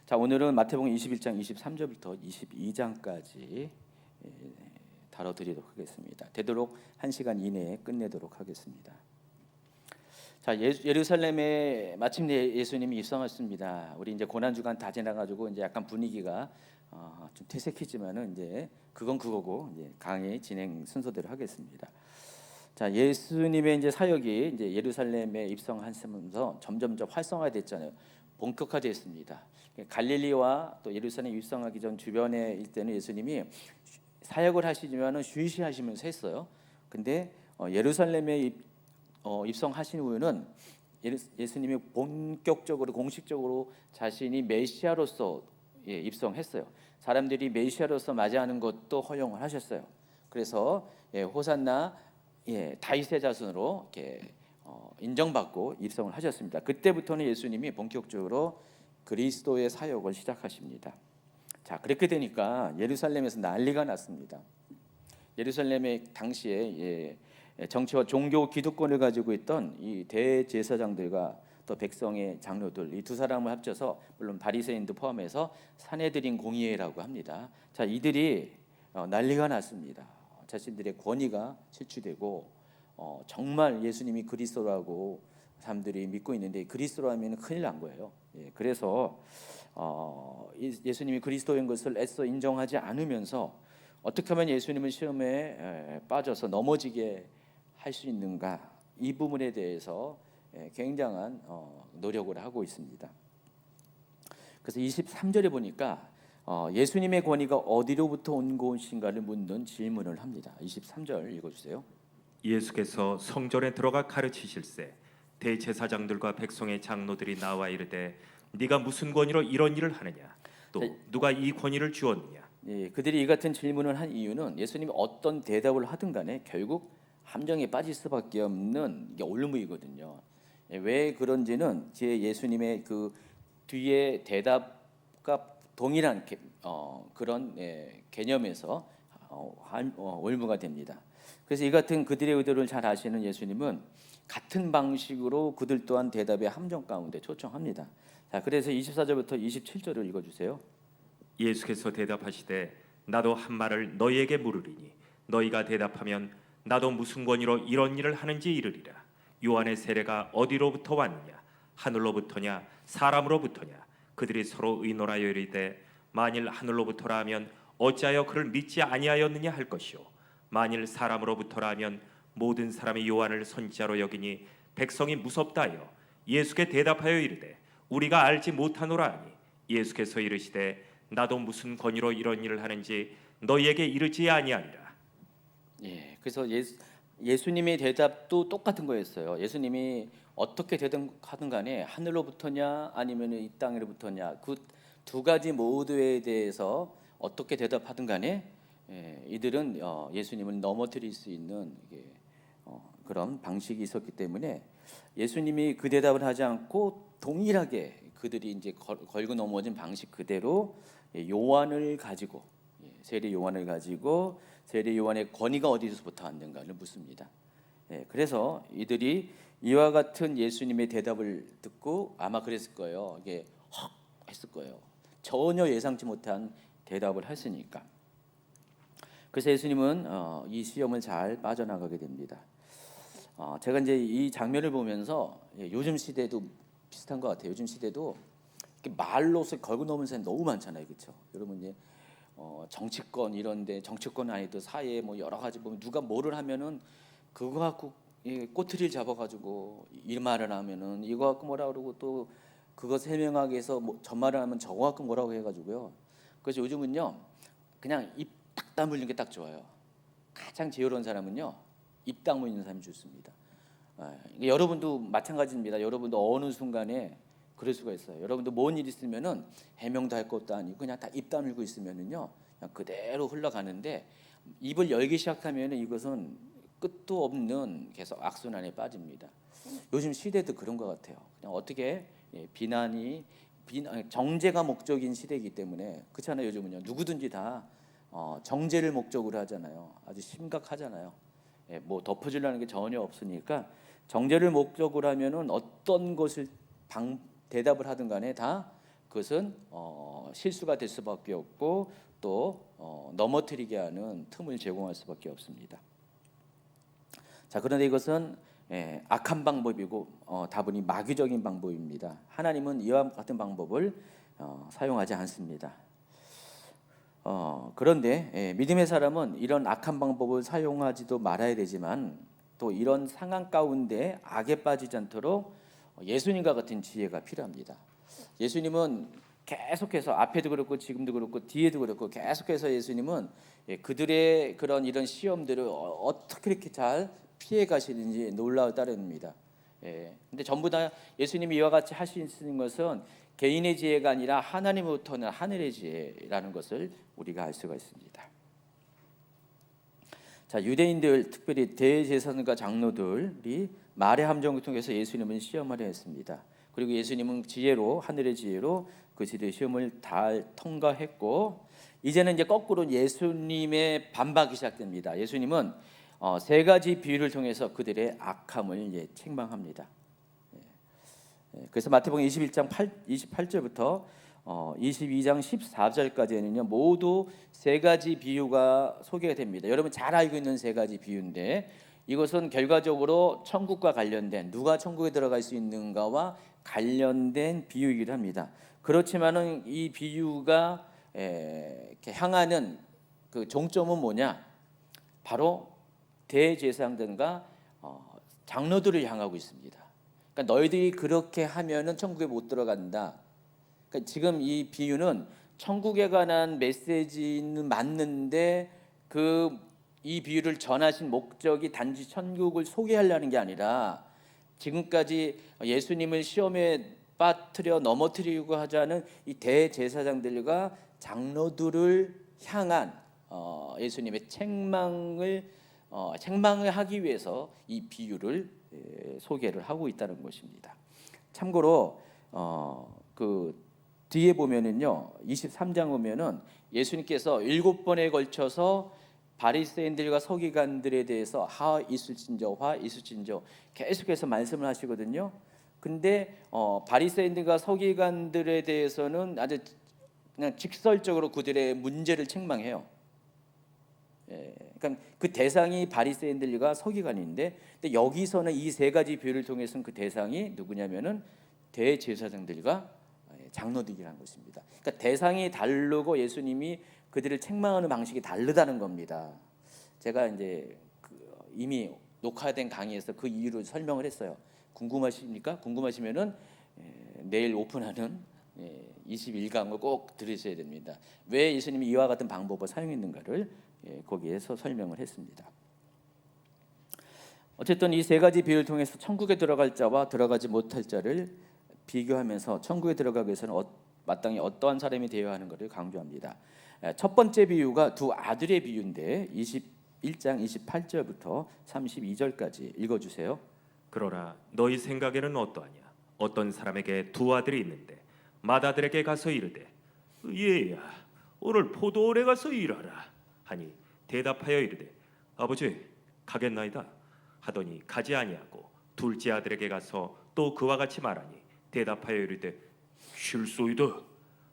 자, 오늘은 마태복음 21장 23절부터 22장까지 다뤄드리도록 하겠습니다. 되도록 1시간 이내에 끝내도록 하겠습니다. 자, 예루살렘에 마침내 예수님이 입성하셨습니다. 우리 이제 고난 주간 다 지나가지고 이제 약간 분위기가 좀 퇴색했지만은 이제 그건 그거고 이제 강의 진행 순서대로 하겠습니다. 자, 예수님의 이제 사역이 이제 예루살렘에 입성하면서 점점점 활성화됐잖아요. 본격화됐습니다. 갈릴리와 또 예루살렘 입성하기 전 주변에 일때는 예수님이 사역을 하시지만은 쉬쉬하시면서 했어요. 근데 예루살렘에 입성하신 후에는 예수님이 본격적으로 공식적으로 자신이 메시아로서 입성했어요. 사람들이 메시아로서 맞이하는 것도 허용을 하셨어요. 그래서 호산나 다윗의 자손으로 이렇게 인정받고 입성을 하셨습니다. 그때부터는 예수님이 본격적으로 그리스도의 사역을 시작하십니다. 자, 그렇게 되니까 예루살렘에서 난리가 났습니다. 예루살렘의 당시에 정치와 종교 기득권을 가지고 있던 이 대제사장들과 또 백성의 장로들, 이 두 사람을 합쳐서 물론 바리새인도 포함해서 산헤드린 공의회라고 합니다. 자, 이들이 난리가 났습니다. 자신들의 권위가 실추되고 정말 예수님이 그리스도라고 사람들이 믿고 있는데 그리스도라면 큰일 난 거예요. 그래서 예수님이 그리스도인 것을 애써 인정하지 않으면서 어떻게 하면 예수님을 시험에 빠져서 넘어지게 할 수 있는가, 이 부분에 대해서 굉장한 노력을 하고 있습니다. 그래서 23절에 보니까 예수님의 권위가 어디로부터 온 것인가를 묻는 질문을 합니다. 23절 읽어주세요. 예수께서 성전에 들어가 가르치실세 대제사장들과 백성의 장로들이 나와 이르되 네가 무슨 권위로 이런 일을 하느냐, 또 누가 이 권위를 주었느냐. 그들이 이 같은 질문을 한 이유는 예수님이 어떤 대답을 하든 간에 결국 함정에 빠질 수밖에 없는 이게 올무이거든요. 왜 그런지는 제 예수님의 그 뒤에 대답과 동일한 그런 개념에서 올무가 됩니다. 그래서 이 같은 그들의 의도를 잘 아시는 예수님은 같은 방식으로 그들 또한 대답의 함정 가운데 초청합니다. 자, 그래서 24절부터 27절을 읽어주세요. 예수께서 대답하시되 나도 한 말을 너희에게 물으리니 너희가 대답하면 나도 무슨 권위로 이런 일을 하는지 이르리라. 요한의 세례가 어디로부터 왔느냐, 하늘로부터냐 사람으로부터냐. 그들이 서로 의논하여 이르되 만일 하늘로부터라 하면 어찌하여 그를 믿지 아니하였느냐 할 것이요, 만일 사람으로부터라 하면 모든 사람이 요한을 선지자로 여기니 백성이 무섭다 하여 예수께 대답하여 이르되 우리가 알지 못하노라 하니, 예수께서 이르시되 나도 무슨 권위로 이런 일을 하는지 너희에게 이르지 아니하리라. 그래서 예수님의 대답도 똑같은 거였어요. 예수님이 어떻게 되든 하든 간에 하늘로부터냐 아니면 이 땅으로부터냐, 그 두 가지 모두에 대해서 어떻게 대답하든 간에 이들은 예수님을 넘어뜨릴 수 있는 그런 방식이 있었기 때문에 예수님이 그 대답을 하지 않고 동일하게 그들이 이제 걸고 넘어진 방식 그대로 요한을 가지고 세례 요한을 가지고 세례 요한의 권위가 어디서부터 왔는가를 묻습니다. 그래서 이들이 이와 같은 예수님의 대답을 듣고 아마 그랬을 거예요. 이게 헉 했을 거예요. 전혀 예상치 못한 대답을 했으니까. 그래서 예수님은 이 시험을 잘 빠져나가게 됩니다. 제가 이제 이 장면을 보면서 요즘 시대도 비슷한 것 같아요. 요즘 시대도 말로서 걸고 넘은 사람이 너무 많잖아요, 그렇죠? 여러분 이제 정치권 이런데 정치권 아니도 사회에 뭐 여러 가지 보면 누가 뭐를 하면은 그거 갖고 꼬투리를 잡아가지고 이 말을 하면은 이거 갖고 뭐라 그러고 또 그거 설명하기 위해서 저 말을 하면 저거 갖고 뭐라고 해가지고요. 그래서 요즘은요 그냥 입 딱 다물는 게 딱 좋아요. 가장 지혜로운 사람은요 입 다물는 사람이 좋습니다. 여러분도 마찬가지입니다. 여러분도 어느 순간에 그럴 수가 있어요. 여러분도 뭔 일 있으면은 해명도 할 것도 아니고 그냥 다 입 다물고 있으면은요 그냥 그대로 흘러가는데, 입을 열기 시작하면은 이것은 끝도 없는 계속 악순환에 빠집니다. 요즘 시대도 그런 것 같아요. 그냥 어떻게 비난이 정제가 목적인 시대이기 때문에 그렇잖아요. 요즘은요 누구든지 다 정제를 목적으로 하잖아요. 아주 심각하잖아요. 뭐 덮어주려는 게 전혀 없으니까 정제를 목적으로 하면은 어떤 것을 대답을 하든 간에 다 그것은 실수가 될 수밖에 없고 또 넘어뜨리게 하는 틈을 제공할 수밖에 없습니다. 자, 그런데 이것은 악한 방법이고 다분히 마귀적인 방법입니다. 하나님은 이와 같은 방법을 사용하지 않습니다. 그런데 믿음의 사람은 이런 악한 방법을 사용하지도 말아야 되지만 또 이런 상황 가운데 악에 빠지지 않도록 예수님과 같은 지혜가 필요합니다. 예수님은 계속해서 앞에도 그렇고 지금도 그렇고 뒤에도 그렇고 계속해서 예수님은 그들의 그런 이런 시험들을 어떻게 이렇게 잘 피해 가시는지 놀라워 따릅니다. 근데 전부 다 예수님이 이와 같이 하시는 것은 개인의 지혜가 아니라 하나님으로부터 오는 하늘의 지혜라는 것을 우리가 알 수가 있습니다. 자, 유대인들 특별히 대제사장과 장로들이 말의 함정을 통해서 예수님을 시험하려 했습니다. 그리고 예수님은 지혜로 하늘의 지혜로 그 지혜의 시험을 다 통과했고 이제는 이제 거꾸로 예수님의 반박이 시작됩니다. 예수님은 세 가지 비유를 통해서 그들의 악함을 책망합니다. 그래서 마태복음 21장 28절부터 22장 14절까지는요 모두 세 가지 비유가 소개가 됩니다. 여러분 잘 알고 있는 세 가지 비유인데 이것은 결과적으로 천국과 관련된 누가 천국에 들어갈 수 있는가와 관련된 비유이기도 합니다. 그렇지만은 이 비유가 향하는 그 종점은 뭐냐? 바로 대제사장들과 장로들을 향하고 있습니다. 그러니까 너희들이 그렇게 하면은 천국에 못 들어간다. 그러니까 지금 이 비유는 천국에 관한 메시지는 맞는데 이 비유를 전하신 목적이 단지 천국을 소개하려는 게 아니라 지금까지 예수님을 시험에 빠뜨려 넘어뜨리고 하자는 이 대제사장들과 장로들을 향한 예수님의 책망을 하기 위해서 이 비유를 소개를 하고 있다는 것입니다. 참고로 그 뒤에 보면은요 23장 보면은 예수님께서 7번에 걸쳐서 바리새인들과 서기관들에 대해서 하 있을진저 계속해서 말씀을 하시거든요. 근데 바리새인들과 서기관들에 대해서는 아주 그냥 직설적으로 그들의 문제를 책망해요. 그러니까 그 대상이 바리새인들과 서기관인데 근데 여기서는 이 세 가지 비유를 통해서는 그 대상이 누구냐면은 대제사장들과 장로들이라는 것입니다. 그러니까 대상이 다르고 예수님이 그들을 책망하는 방식이 다르다는 겁니다. 제가 이제 이미 녹화된 강의에서 그 이유를 설명을 했어요. 궁금하십니까? 궁금하시면은 내일 오픈하는 21강을 꼭 들으셔야 됩니다. 왜 예수님이 이와 같은 방법을 사용했는가를 거기에서 설명을 했습니다. 어쨌든 이 세 가지 비유를 통해서 천국에 들어갈 자와 들어가지 못할 자를 비교하면서 천국에 들어가기 위해서는 마땅히 어떠한 사람이 되어야 하는 것을 강조합니다. 첫 번째 비유가 두 아들의 비유인데 21장 28절부터 32절까지 읽어주세요. 그러나 너희 생각에는 어떠하냐? 어떤 사람에게 두 아들이 있는데 맏아들에게 가서 이르되 얘야 오늘 포도원에 가서 일하라 하니 대답하여 이르되 아버지 가겠나이다 하더니 가지 아니하고 둘째 아들에게 가서 또 그와 같이 말하니 대답하여 이르되 실소이다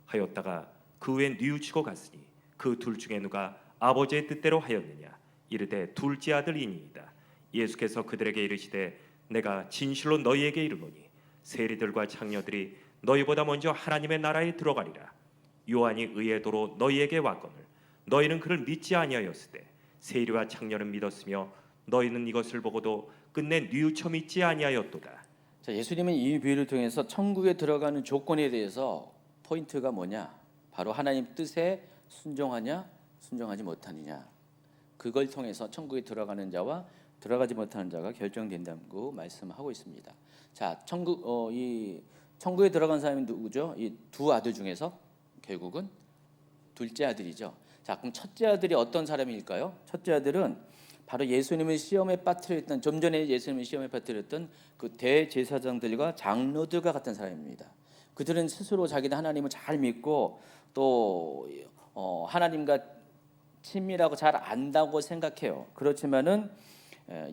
하였다가 그 후에 뉘우치고 갔으니 그 둘 중에 누가 아버지의 뜻대로 하였느냐 이르되 둘째 아들이니이다. 예수께서 그들에게 이르시되 내가 진실로 너희에게 이르노니 세리들과 창녀들이 너희보다 먼저 하나님의 나라에 들어가리라. 요한이 의의 도로 너희에게 왔거늘 너희는 그를 믿지 아니하였으되 세리와 창녀는 믿었으며 너희는 이것을 보고도 끝내 뉘우쳐 믿지 아니하였도다. 자, 예수님은 이 비유를 통해서 천국에 들어가는 조건에 대해서 포인트가 뭐냐? 바로 하나님 뜻에 순종하냐, 순종하지 못하느냐. 그걸 통해서 천국에 들어가는 자와 들어가지 못하는 자가 결정된다고 말씀하고 있습니다. 자, 천국에 들어간 사람이 누구죠? 이 두 아들 중에서 결국은 둘째 아들이죠. 자, 그럼 첫째 아들이 어떤 사람일까요? 첫째 아들은 바로 예수님을 시험에 빠뜨렸던 좀 전에 예수님을 시험에 빠뜨렸던 그 대제사장들과 장로들과 같은 사람입니다. 그들은 스스로 자기는 하나님을 잘 믿고 또 하나님과 친밀하고 잘 안다고 생각해요. 그렇지만은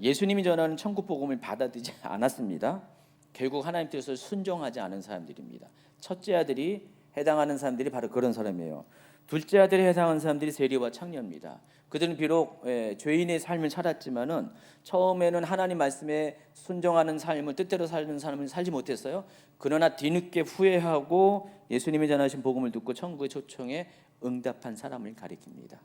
예수님이 전하는 천국 복음을 받아들이지 않았습니다. 결국 하나님 뜻을 순종하지 않은 사람들입니다. 첫째 아들이 해당하는 사람들이 바로 그런 사람이에요. 둘째 아들에 해당하는 사람들이 세리와 창녀입니다. 그들은 비록 죄인의 삶을 살았지만은 처음에는 하나님 말씀에 순종하는 삶을 뜻대로 사는 삶을 살지 못했어요. 그러나 뒤늦게 후회하고 예수님이 전하신 복음을 듣고 천국의 초청에 응답한 사람을 가리킵니다.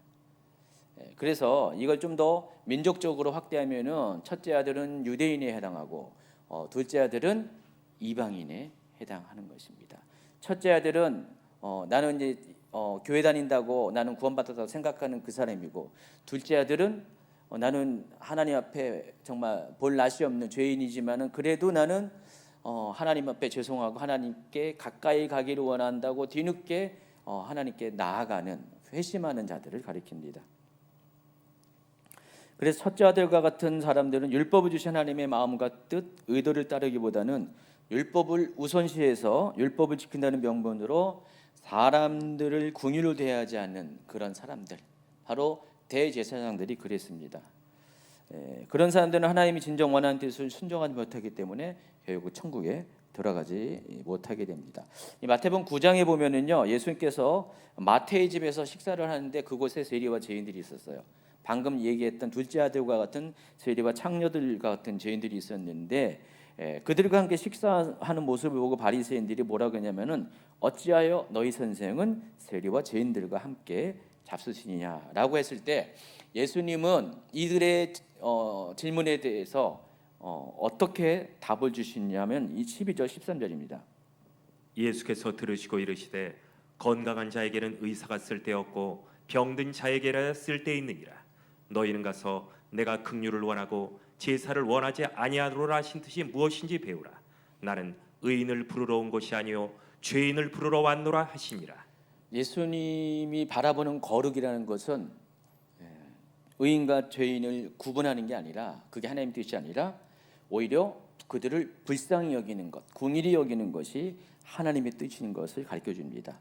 그래서 이걸 좀 더 민족적으로 확대하면은 첫째 아들은 유대인에 해당하고 둘째 아들은 이방인에 해당하는 것입니다. 첫째 아들은 나는 이제 교회 다닌다고 나는 구원받았다고 생각하는 그 사람이고, 둘째 아들은 나는 하나님 앞에 정말 볼 낯이 없는 죄인이지만은 그래도 나는 하나님 앞에 죄송하고 하나님께 가까이 가기를 원한다고 뒤늦게 하나님께 나아가는 회심하는 자들을 가리킵니다. 그래서 첫째 아들과 같은 사람들은 율법을 주신 하나님의 마음과 뜻, 의도를 따르기보다는 율법을 우선시해서 율법을 지킨다는 명분으로 사람들을 궁유로 대하지 않는 그런 사람들, 바로 대제사장들이 그랬습니다. 그런 사람들은 하나님이 진정 원하는 뜻을 순종하지 못하기 때문에 결국 천국에 들어가지 못하게 됩니다. 이 마태복음 9장에 보면은요, 예수님께서 마태의 집에서 식사를 하는데 그곳에 세리와 죄인들이 있었어요. 방금 얘기했던 둘째 아들과 같은 세리와 창녀들과 같은 죄인들이 있었는데, 그들과 함께 식사하는 모습을 보고 바리새인들이 뭐라고 했냐면은 어찌하여 너희 선생은 세리와 죄인들과 함께 잡수시느냐라고 했을 때, 예수님은 이들의 질문에 대해서 어떻게 답을 주시냐면 이 12절 13절입니다. 예수께서 들으시고 이르시되 건강한 자에게는 의사가 쓸데없고 병든 자에게라 쓸데있느니라. 너희는 가서 내가 긍휼을 원하고 제사를 원하지 아니하노라 하신 뜻이 무엇인지 배우라. 나는 의인을 부르러 온 것이 아니요 죄인을 부르러 왔노라 하시니라. 예수님이 바라보는 거룩이라는 것은 의인과 죄인을 구분하는 게 아니라, 그게 하나님 뜻이 아니라 오히려 그들을 불쌍히 여기는 것, 궁일이 여기는 것이 하나님의 뜻인 것을 가르쳐 줍니다.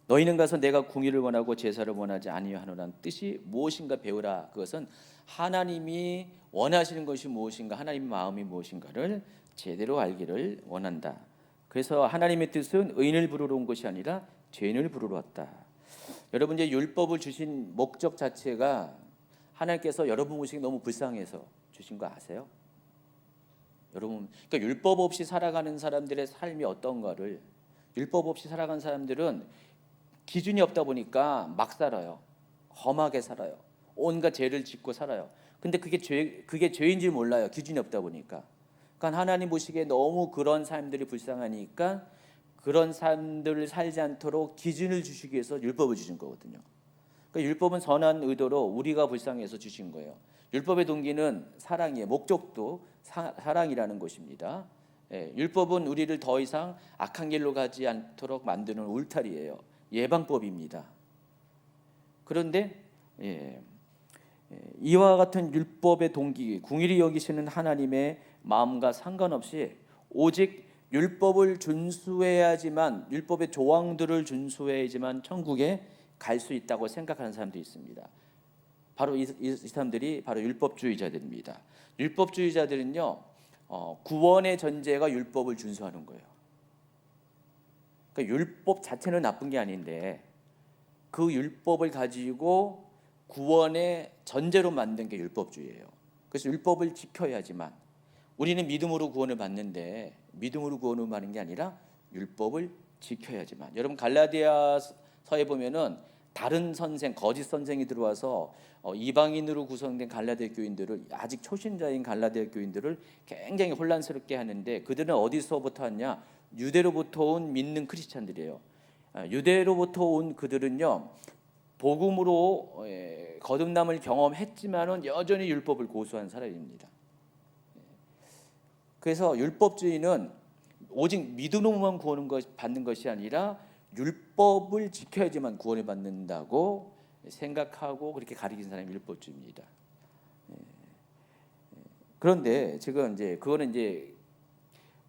너희는 가서 내가 궁일을 원하고 제사를 원하지 아니하노라는 뜻이 무엇인가 배우라. 그것은 하나님이 원하시는 것이 무엇인가, 하나님의 마음이 무엇인가를 제대로 알기를 원한다. 그래서 하나님의 뜻은 의인을 부르러 온 것이 아니라 죄인을 부르러 왔다. 여러분, 이제 율법을 주신 목적 자체가 하나님께서 여러분 모시기 너무 불쌍해서 주신 거 아세요? 여러분, 그러니까 율법 없이 살아가는 사람들의 삶이 어떤가를, 율법 없이 살아가는 사람들은 기준이 없다 보니까 막 살아요. 험하게 살아요. 온갖 죄를 짓고 살아요. 근데 그게 죄인지 몰라요. 기준이 없다 보니까. 그러니까 하나님 보시기에 너무 그런 사람들이 불쌍하니까 그런 사람들을 살지 않도록 기준을 주시기 위해서 율법을 주신 거거든요. 그러니까 율법은 선한 의도로 우리가 불쌍해서 주신 거예요. 율법의 동기는 사랑이에요. 목적도 사랑이라는 것입니다. 율법은 우리를 더 이상 악한 길로 가지 않도록 만드는 울타리예요. 예방법입니다. 그런데 이와 같은 율법의 동기, 궁일이 여기시는 하나님의 마음과 상관없이 오직 율법을 준수해야지만, 율법의 조항들을 준수해야지만 천국에 갈 수 있다고 생각하는 사람도 있습니다. 바로 이 사람들이 바로 율법주의자들입니다. 율법주의자들은요, 구원의 전제가 율법을 준수하는 거예요. 그러니까 율법 자체는 나쁜 게 아닌데 그 율법을 가지고 구원의 전제로 만든 게 율법주의예요. 그래서 율법을 지켜야지만, 우리는 믿음으로 구원을 받는데 믿음으로 구원을 받는 게 아니라 율법을 지켜야지만. 여러분, 갈라디아서에 보면은 다른 선생, 거짓 선생이 들어와서 이방인으로 구성된 갈라디아 교인들을, 아직 초신자인 갈라디아 교인들을 굉장히 혼란스럽게 하는데, 그들은 어디서부터 왔냐? 유대로부터 온 믿는 크리스찬들이에요. 유대로부터 온 그들은요, 복음으로 거듭남을 경험했지만은 여전히 율법을 고수한 사람입니다. 그래서 율법주의는 오직 믿음으로만 구원을 받는 것이 아니라 율법을 지켜야지만 구원을 받는다고 생각하고 그렇게 가리킨 사람이 율법주의입니다. 그런데 지금 이제 그거는 이제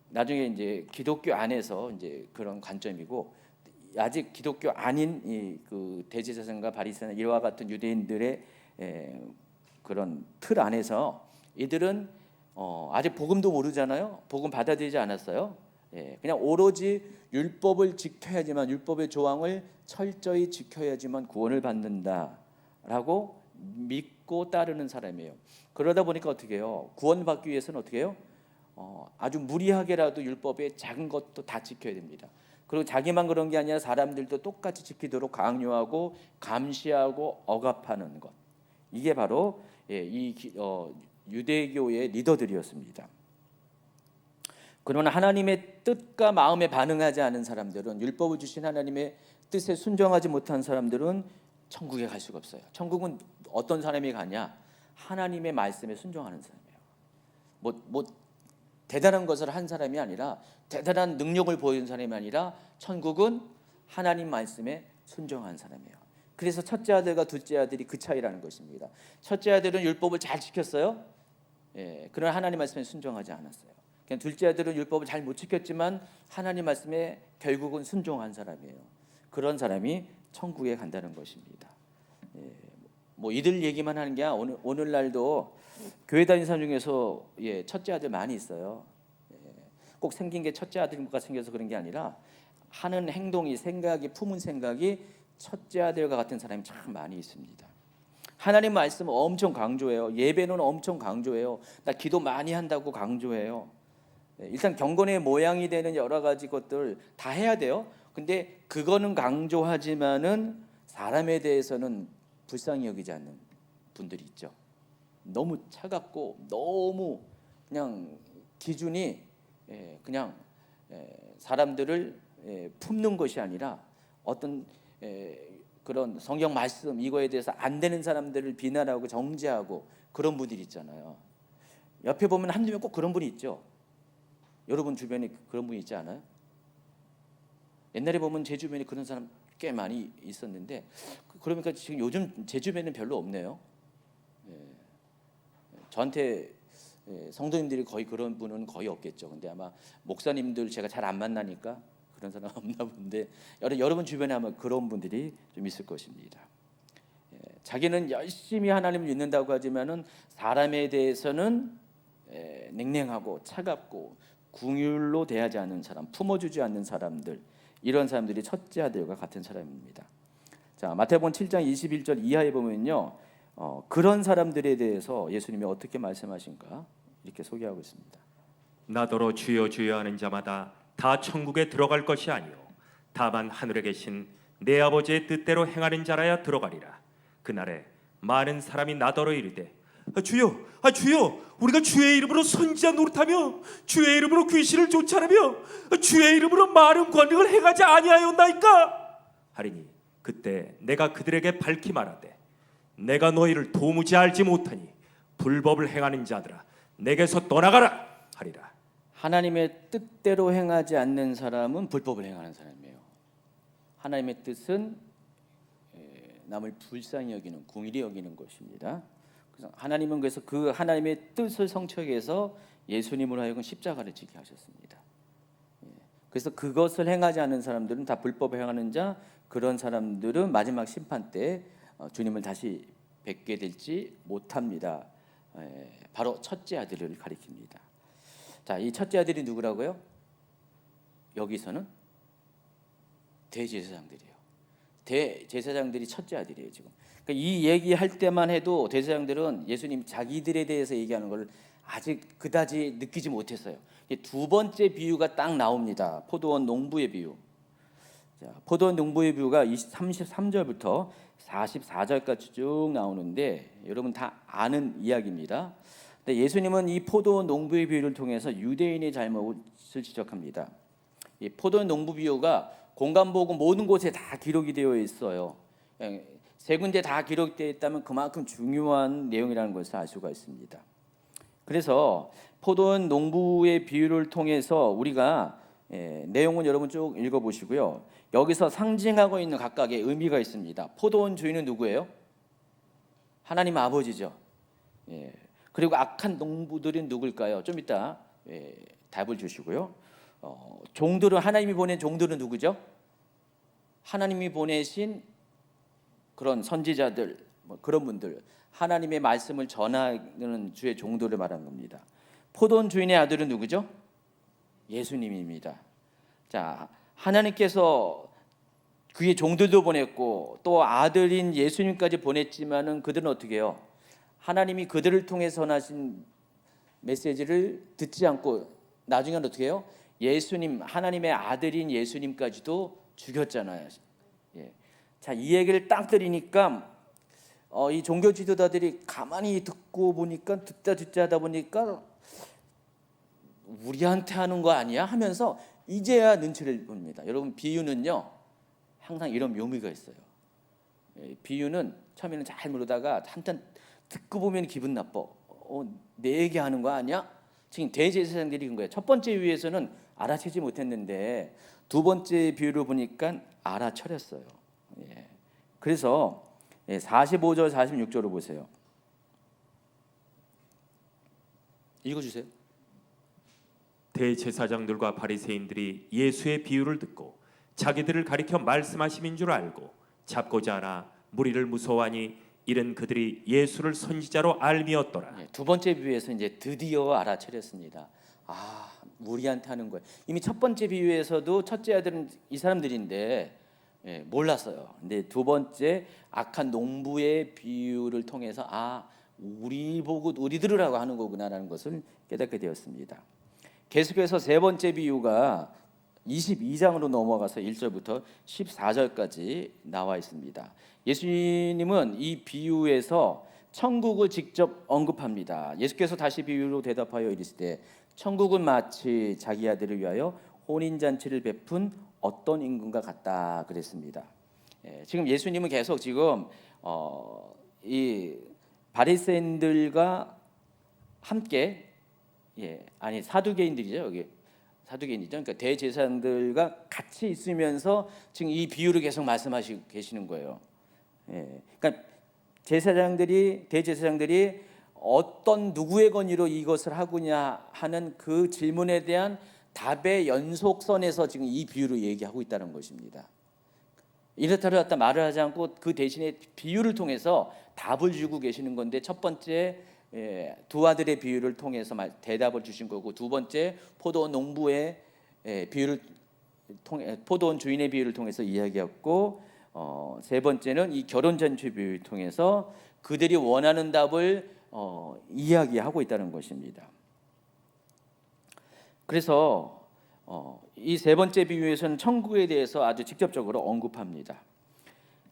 나중에 이제 기독교 안에서 이제 그런 관점이고, 아직 기독교 아닌 그 대제사장과 바리새인 이와 같은 유대인들의 그런 틀 안에서 이들은 아직 복음도 모르잖아요. 복음 받아들이지 않았어요. 그냥 오로지 율법을 지켜야지만, 율법의 조항을 철저히 지켜야지만 구원을 받는다라고 믿고 따르는 사람이에요. 그러다 보니까 어떻게 해요? 구원받기 위해서는 어떻게 해요? 아주 무리하게라도 율법의 작은 것도 다 지켜야 됩니다. 그리고 자기만 그런 게 아니라 사람들도 똑같이 지키도록 강요하고 감시하고 억압하는 것. 이게 바로 유대교의 리더들이었습니다. 그러나 하나님의 뜻과 마음에 반응하지 않은 사람들은, 율법을 주신 하나님의 뜻에 순종하지 못한 사람들은 천국에 갈 수가 없어요. 천국은 어떤 사람이 가냐? 하나님의 말씀에 순종하는 사람이에요. 뭐 대단한 것을 한 사람이 아니라, 대단한 능력을 보여준 사람이 아니라, 천국은 하나님 말씀에 순종한 사람이에요. 그래서 첫째 아들과 둘째 아들이 그 차이라는 것입니다. 첫째 아들은 율법을 잘 지켰어요. 그러나 하나님 말씀에 순종하지 않았어요. 둘째 아들은 율법을 잘 못 지켰지만 하나님 말씀에 결국은 순종한 사람이에요. 그런 사람이 천국에 간다는 것입니다. 뭐 이들 얘기만 하는 게 아니라 오늘날도 교회 다니는 사람 중에서 첫째 아들 많이 있어요. 꼭 생긴 게 첫째 아들과 생겨서 그런 게 아니라 하는 행동이, 생각이, 품은 생각이 첫째 아들과 같은 사람이 참 많이 있습니다. 하나님 말씀은 엄청 강조해요. 예배는 엄청 강조해요. 나 기도 많이 한다고 강조해요. 일단 경건의 모양이 되는 여러 가지 것들 다 해야 돼요. 근데 그거는 강조하지만은 사람에 대해서는 불쌍히 여기지 않는 분들이 있죠. 너무 차갑고 너무 그냥 기준이 그냥 사람들을 품는 것이 아니라 어떤 그런 성경 말씀 이거에 대해서 안 되는 사람들을 비난하고 정죄하고 그런 분들이 있잖아요. 옆에 보면 한두 명 꼭 그런 분이 있죠. 여러분 주변에 그런 분이 있지 않아요? 옛날에 보면 제 주변에 그런 사람 꽤 많이 있었는데, 그러니까 지금 요즘 제 주변에는 별로 없네요. 저한테 성도님들이 거의 그런 분은 거의 없겠죠. 근데 아마 목사님들 제가 잘 안 만나니까 그런 사람 없나 본데, 여러분 주변에 아마 그런 분들이 좀 있을 것입니다. 자기는 열심히 하나님을 믿는다고 하지만은 사람에 대해서는 냉랭하고 차갑고 궁율로 대하지 않는 사람, 품어주지 않는 사람들, 이런 사람들이 첫째 아들과 같은 사람입니다. 자, 마태복음 7장 21절 이하에 보면요, 그런 사람들에 대해서 예수님이 어떻게 말씀하신가 이렇게 소개하고 있습니다. 나더러 주여 주여 하는 자마다 다 천국에 들어갈 것이 아니요 다만 하늘에 계신 내 아버지의 뜻대로 행하는 자라야 들어가리라. 그날에 많은 사람이 나더러 이르되 주여, 주여, 우리가 주의 이름으로 선지자 노릇하며 주의 이름으로 귀신을 쫓아내며 주의 이름으로 많은 권능을 행하지 아니하였나이까 하리니, 그때 내가 그들에게 밝히 말하되 내가 너희를 도무지 알지 못하니 불법을 행하는 자들아 내게서 떠나가라 하리라. 하나님의 뜻대로 행하지 않는 사람은 불법을 행하는 사람이에요. 하나님의 뜻은 남을 불쌍히 여기는, 궁일이 여기는 것입니다. 그래서 하나님은 그래서 그 하나님의 뜻을 성취하기 위해서 예수님으로 하여금 십자가를 지게 하셨습니다. 그래서 그것을 행하지 않는 사람들은 다 불법을 행하는 자, 그런 사람들은 마지막 심판 때 주님을 다시 뵙게 될지 못합니다. 바로 첫째 아들을 가리킵니다. 자, 이 첫째 아들이 누구라고요? 여기서는 대제사장들이에요. 대제사장들이 첫째 아들이에요. 지금 그러니까 이 얘기할 때만 해도 대제사장들은 예수님 자기들에 대해서 얘기하는 걸 아직 그다지 느끼지 못했어요. 두 번째 비유가 딱 나옵니다. 포도원 농부의 비유. 자, 포도원 농부의 비유가 33절부터 44절까지 쭉 나오는데 여러분 다 아는 이야기입니다. 근데 예수님은 이 포도원 농부의 비유를 통해서 유대인의 잘못을 지적합니다. 이 포도원 농부 비유가 공간복음 모든 곳에 다 기록이 되어 있어요. 세 군데 다 기록되어 있다면 그만큼 중요한 내용이라는 것을 알 수가 있습니다. 그래서 포도원 농부의 비유를 통해서 우리가 내용은 여러분 쭉 읽어보시고요. 여기서 상징하고 있는 각각의 의미가 있습니다. 포도원 주인은 누구예요? 하나님 아버지죠. 그리고 악한 농부들은 누굴까요? 좀 이따 답을 주시고요. 종들은, 하나님이 보낸 종들은 누구죠? 하나님이 보내신 그런 선지자들, 그런 분들, 하나님의 말씀을 전하는 주의 종들을 말하는 겁니다. 포도원 주인의 아들은 누구죠? 예수님입니다. 자, 하나님께서 그의 종들도 보냈고 또 아들인 예수님까지 보냈지만은 그들은 어떻게 해요? 하나님이 그들을 통해 전하신 메시지를 듣지 않고 나중에는 어떻게 해요? 예수님, 하나님의 아들인 예수님까지도 죽였잖아요. 예. 자, 이 얘기를 딱 들으니까 이 종교 지도자들이 가만히 듣고 보니까 듣자 하다 보니까 우리한테 하는 거 아니야? 하면서 이제야 눈치를 봅니다. 여러분, 비유는요 항상 이런 묘미가 있어요. 비유는 처음에는 잘 모르다가 한참 듣고 보면 기분 나빠. 내 얘기하는 거 아니야? 지금 대제사장들이 그런 거예요. 첫 번째 비유에서는 알아채지 못했는데 두 번째 비유를 보니까 알아차렸어요. 그래서 45절 46절을 보세요. 읽어주세요. 대제사장들과 바리새인들이 예수의 비유를 듣고 자기들을 가리켜 말씀하심인 줄 알고 잡고자 하나 무리를 무서워하니 이는 그들이 예수를 선지자로 알미었더라. 두 번째 비유에서 이제 드디어 알아차렸습니다. 우리한테 하는 거예요. 이미 첫 번째 비유에서도 첫째 아들은 이 사람들인데 몰랐어요. 근데 두 번째 악한 농부의 비유를 통해서 우리 보고 우리 들으라고 하는 거구나라는 것을 깨닫게 되었습니다. 계속해서 세 번째 비유가 22장으로 넘어가서 1절부터 14절까지 나와 있습니다. 예수님은 이 비유에서 천국을 직접 언급합니다. 예수께서 다시 비유로 대답하여 이르시되 천국은 마치 자기 아들을 위하여 혼인잔치를 베푼 어떤 임금과 같다 그랬습니다. 지금 예수님은 계속 지금 이 바리새인들과 함께 사두개인들이죠. 여기 사두개인이죠. 그러니까 대제사장들과 같이 있으면서 지금 이 비유를 계속 말씀하시고 계시는 거예요. 그러니까 대제사장들이 어떤 누구의 권위로 이것을 하느냐 하는 그 질문에 대한 답의 연속선에서 지금 이 비유를 얘기하고 있다는 것입니다. 이렇다 저렇다 말을 하지 않고 그 대신에 비유를 통해서 답을 주고 계시는 건데, 첫 번째 두 아들의 비유를 통해서 대답을 주신 거고, 두 번째 포도원 농부의 비유를 통해 포도원 주인의 비유를 통해서 이야기했고, 세 번째는 이 결혼잔치 비유를 통해서 그들이 원하는 답을 이야기하고 있다는 것입니다. 그래서 이 세 번째 비유에서는 천국에 대해서 아주 직접적으로 언급합니다.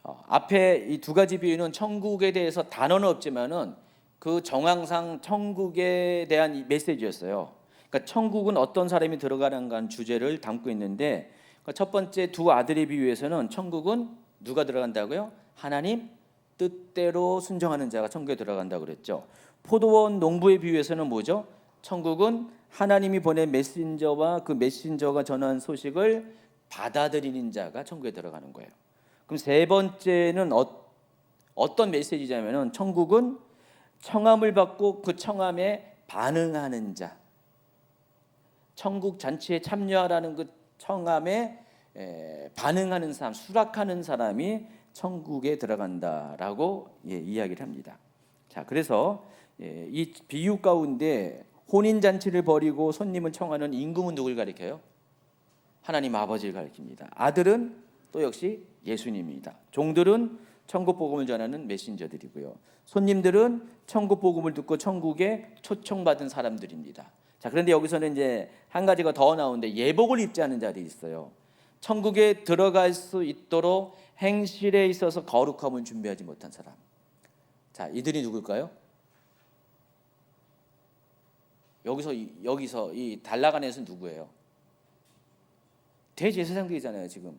앞에 이 두 가지 비유는 천국에 대해서 단어는 없지만은 그 정황상 천국에 대한 메시지였어요. 그러니까 천국은 어떤 사람이 들어가는가 주제를 담고 있는데, 첫 번째 두 아들의 비유에서는 천국은 누가 들어간다고요? 하나님 뜻대로 순종하는 자가 천국에 들어간다고 그랬죠. 포도원 농부의 비유에서는 뭐죠? 천국은 하나님이 보낸 메신저와 그 메신저가 전한 소식을 받아들이는 자가 천국에 들어가는 거예요. 그럼 세 번째는 어떤 메시지냐면은 천국은 청함을 받고 그 청함에 반응하는 자, 천국 잔치에 참여하라는 그 청함에 반응하는 사람, 수락하는 사람이 천국에 들어간다라고 이야기를 합니다. 자, 그래서 이 비유 가운데 혼인 잔치를 벌이고 손님을 청하는 임금은 누굴 가리켜요? 하나님 아버지를 가리킵니다. 아들은 또 역시 예수님입니다. 종들은 천국 복음을 전하는 메신저들이고요. 손님들은 천국 복음을 듣고 천국에 초청받은 사람들입니다. 자, 그런데 여기서는 이제 한 가지가 더 나오는데, 예복을 입지 않은 자들이 있어요. 천국에 들어갈 수 있도록 행실에 있어서 거룩함을 준비하지 못한 사람. 자, 이들이 누굴까요? 여기서 이 달라간에서 누구예요? 대제사장들이잖아요. 지금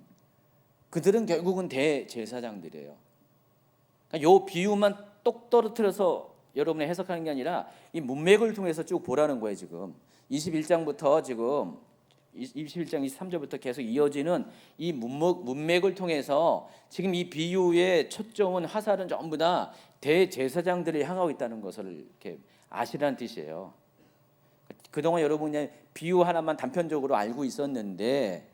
그들은 결국은 대제사장들이에요. 그러니까 요 비유만 똑 떨어뜨려서 여러분이 해석하는 게 아니라 이 문맥을 통해서 쭉 보라는 거예요. 지금 21장부터 지금 21장 23절부터 계속 이어지는 이 문맥을 통해서 지금 이 비유의 초점은, 화살은 전부 다 대제사장들을 향하고 있다는 것을 이렇게 아시라는 뜻이에요. 그동안 여러분이 비유 하나만 단편적으로 알고 있었는데,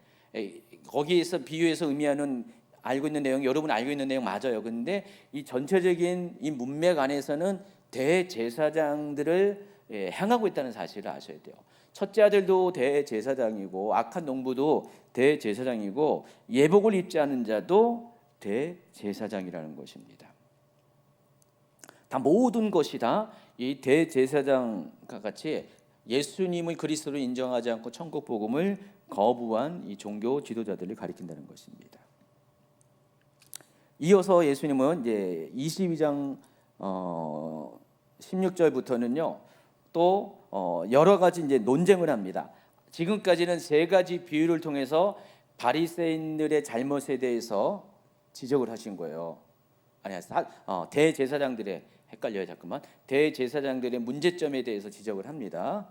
거기에서 비유에서 의미하는 알고 있는 내용, 여러분 알고 있는 내용 맞아요. 그런데 이 전체적인 이 문맥 안에서는 대제사장들을 행하고 있다는 사실을 아셔야 돼요. 첫째 아들도 대제사장이고 악한 농부도 대제사장이고 예복을 입지 않은 자도 대제사장이라는 것입니다. 다 모든 것이 다 이 대제사장과 같이 예수님을 그리스도로 인정하지 않고 천국 복음을 거부한 이 종교 지도자들을 가리킨다는 것입니다. 이어서 예수님은 이제 22장 16절부터는요 또 여러 가지 이제 논쟁을 합니다. 지금까지는 세 가지 비유를 통해서 바리새인들의 잘못에 대해서 지적을 하신 거예요. 아니, 대제사장들의 헷갈려요 자꾸만. 대제사장들의 문제점에 대해서 지적을 합니다.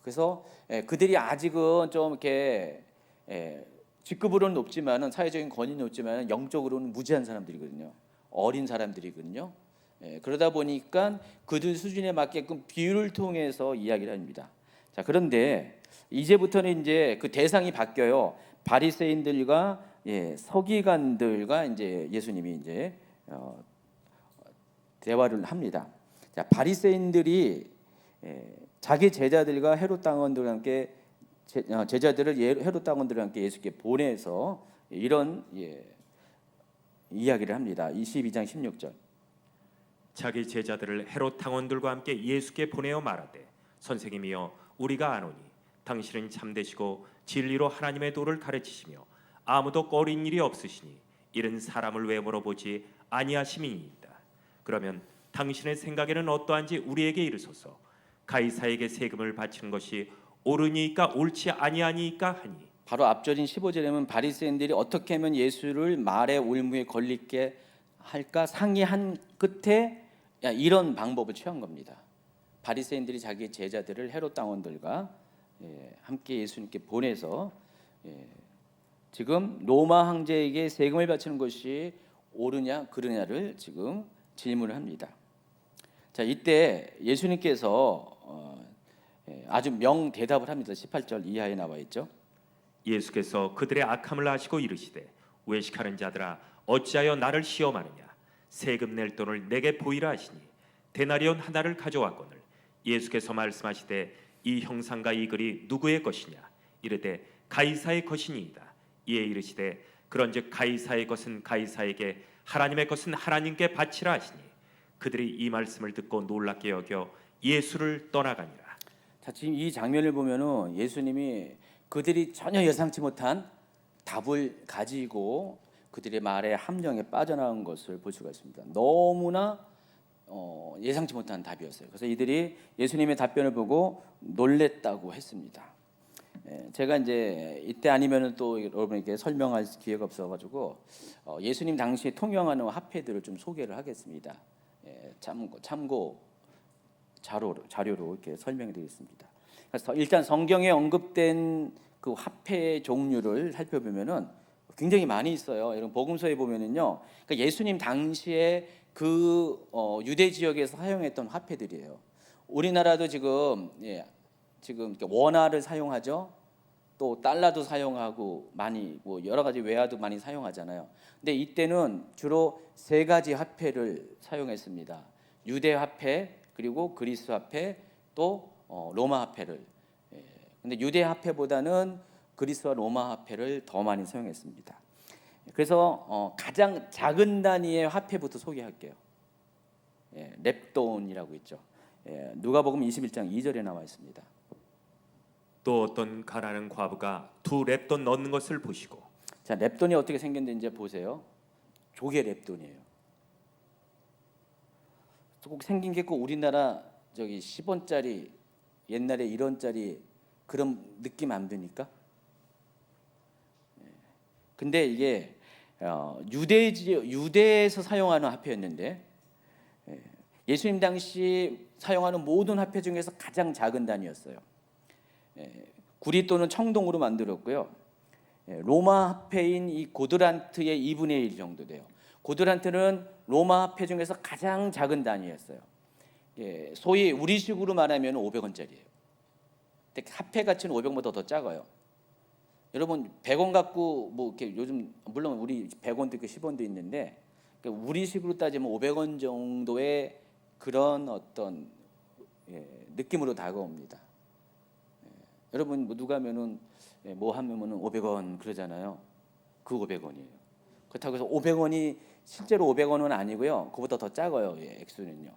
그래서 그들이 아직은 좀 이렇게 직급으로는 높지만은 사회적인 권위는 높지만은 영적으로는 무지한 사람들이거든요. 어린 사람들이거든요. 그러다 보니까 그들 수준에 맞게끔 비유를 통해서 이야기를 합니다. 자, 그런데 이제부터는 이제 그 대상이 바뀌어요. 바리새인들과 서기관들과 이제 예수님이 이제 대화를 합니다. 자, 바리새인들이 자기 제자들과 헤롯 당원들과 함께 제자들을 헤롯 당원들과 함께 예수께 보내서 이런 이야기를 합니다. 22장 16절. 자기 제자들을 헤롯 당원들과 함께 예수께 보내어 말하되 선생님이여 우리가 아노니 당신은 참되시고 진리로 하나님의 도를 가르치시며 아무도 꺼린 일이 없으시니 이른 사람을 왜 물어보지 아니하심이니이다. 그러면 당신의 생각에는 어떠한지 우리에게 이르소서. 가이사에게 세금을 바치는 것이 옳으니까 옳지 아니하니까 하니. 바로 앞절인 15절에는 바리새인들이 어떻게 하면 예수를 말의 올무에 걸리게 할까 상의한 끝에 이런 방법을 취한 겁니다. 바리새인들이 자기 제자들을 헤롯 당원들과 함께 예수님께 보내서 지금 로마 황제에게 세금을 바치는 것이 옳으냐 그르냐를 지금 질문을 합니다. 자, 이때 예수님께서 아주 명대답을 합니다. 18절 이하에 나와 있죠. 예수께서 그들의 악함을 아시고 이르시되 외식하는 자들아 어찌하여 나를 시험하느냐. 세금 낼 돈을 내게 보이라 하시니 데나리온 하나를 가져왔거늘 예수께서 말씀하시되 이 형상과 이 글이 누구의 것이냐. 이르되 가이사의 것이니이다. 이에 이르시되 그런즉 가이사의 것은 가이사에게 하나님의 것은 하나님께 바치라 하시니 그들이 이 말씀을 듣고 놀랍게 여겨 예수를 떠나가니라. 자, 지금 이 장면을 보면은 예수님이 그들이 전혀 예상치 못한 답을 가지고 그들의 말에 함정에 빠져나온 것을 볼 수가 있습니다. 너무나 예상치 못한 답이었어요. 그래서 이들이 예수님의 답변을 보고 놀랬다고 했습니다. 제가 이제 이때 아니면은 또 여러분에게 설명할 기회가 없어가지고 예수님 당시에 통용하는 화폐들을 좀 소개를 하겠습니다. 참고 자료로 이렇게 설명드리겠습니다. 그래서 일단 성경에 언급된 그 화폐 종류를 살펴보면은 굉장히 많이 있어요. 이런 복음서에 보면은요, 그러니까 예수님 당시에 그 유대 지역에서 사용했던 화폐들이에요. 우리나라도 지금 이렇게 원화를 사용하죠. 또 달러도 사용하고 많이 뭐 여러 가지 외화도 많이 사용하잖아요. 근데 이때는 주로 세 가지 화폐를 사용했습니다. 유대 화폐, 그리고 그리스 화폐, 또 로마 화폐를. 근데 유대 화폐보다는 그리스와 로마 화폐를 더 많이 사용했습니다. 그래서 가장 작은 단위의 화폐부터 소개할게요. 렙돈이라고 있죠. 누가복음 21장 2절에 나와 있습니다. 또 어떤 가난한 과부가 2렙돈 넣는 것을 보시고. 자, 렙돈이 어떻게 생겼는지 보세요. 조개 렙돈이에요. 꼭 생긴 게 꼭 우리나라 저기 10원짜리 옛날에 1원짜리 그런 느낌 안 드니까. 근데 이게 유대에서 사용하는 화폐였는데 예수님 당시 사용하는 모든 화폐 중에서 가장 작은 단위였어요. 구리 또는 청동으로 만들었고요. 로마 화폐인 이 고드란트의 2분의 1 정도 돼요. 고드란트는 로마 화폐 중에서 가장 작은 단위였어요. 소위 우리식으로 말하면 500원짜리예요. 근데 화폐 가치는 500원보다 더 작아요. 여러분 100원 갖고 뭐 이렇게 요즘 물론 우리 100원도 있고 10원도 있는데 그러니까 우리식으로 따지면 500원 정도의 그런 어떤 느낌으로 다가옵니다. 여러분 뭐 누가 하면은 뭐 하면은 500원 그러잖아요. 그 500원이에요. 그렇다고 해서 500원이 실제로 500원은 아니고요. 그보다 더 작아요. 액수는요.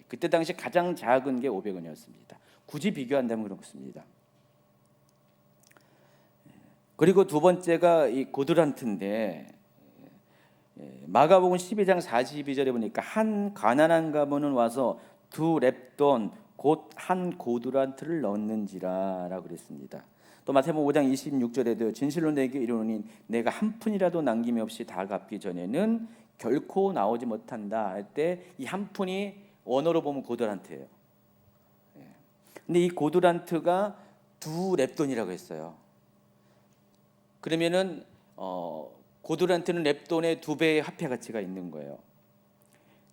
그때 당시 가장 작은 게 500원이었습니다. 굳이 비교한다면 그렇습니다. 그리고 두 번째가 이 고드란트인데 마가복음 12장 42절에 보니까 한 가난한 가문은 와서 두 렙돈 곧 한 고드란트를 넣는지라라고 그랬습니다. 또 마태복음 5장 26절에도 진실로 내게 이르노니 내가 한 푼이라도 남김이 없이 다 갚기 전에는 결코 나오지 못한다 할 때 이 한 푼이 원어로 보면 고드란트예요. 근데 이 고드란트가 두 렙돈이라고 했어요. 그러면은 고드란트는 렙돈의 2배의 화폐 가치가 있는 거예요.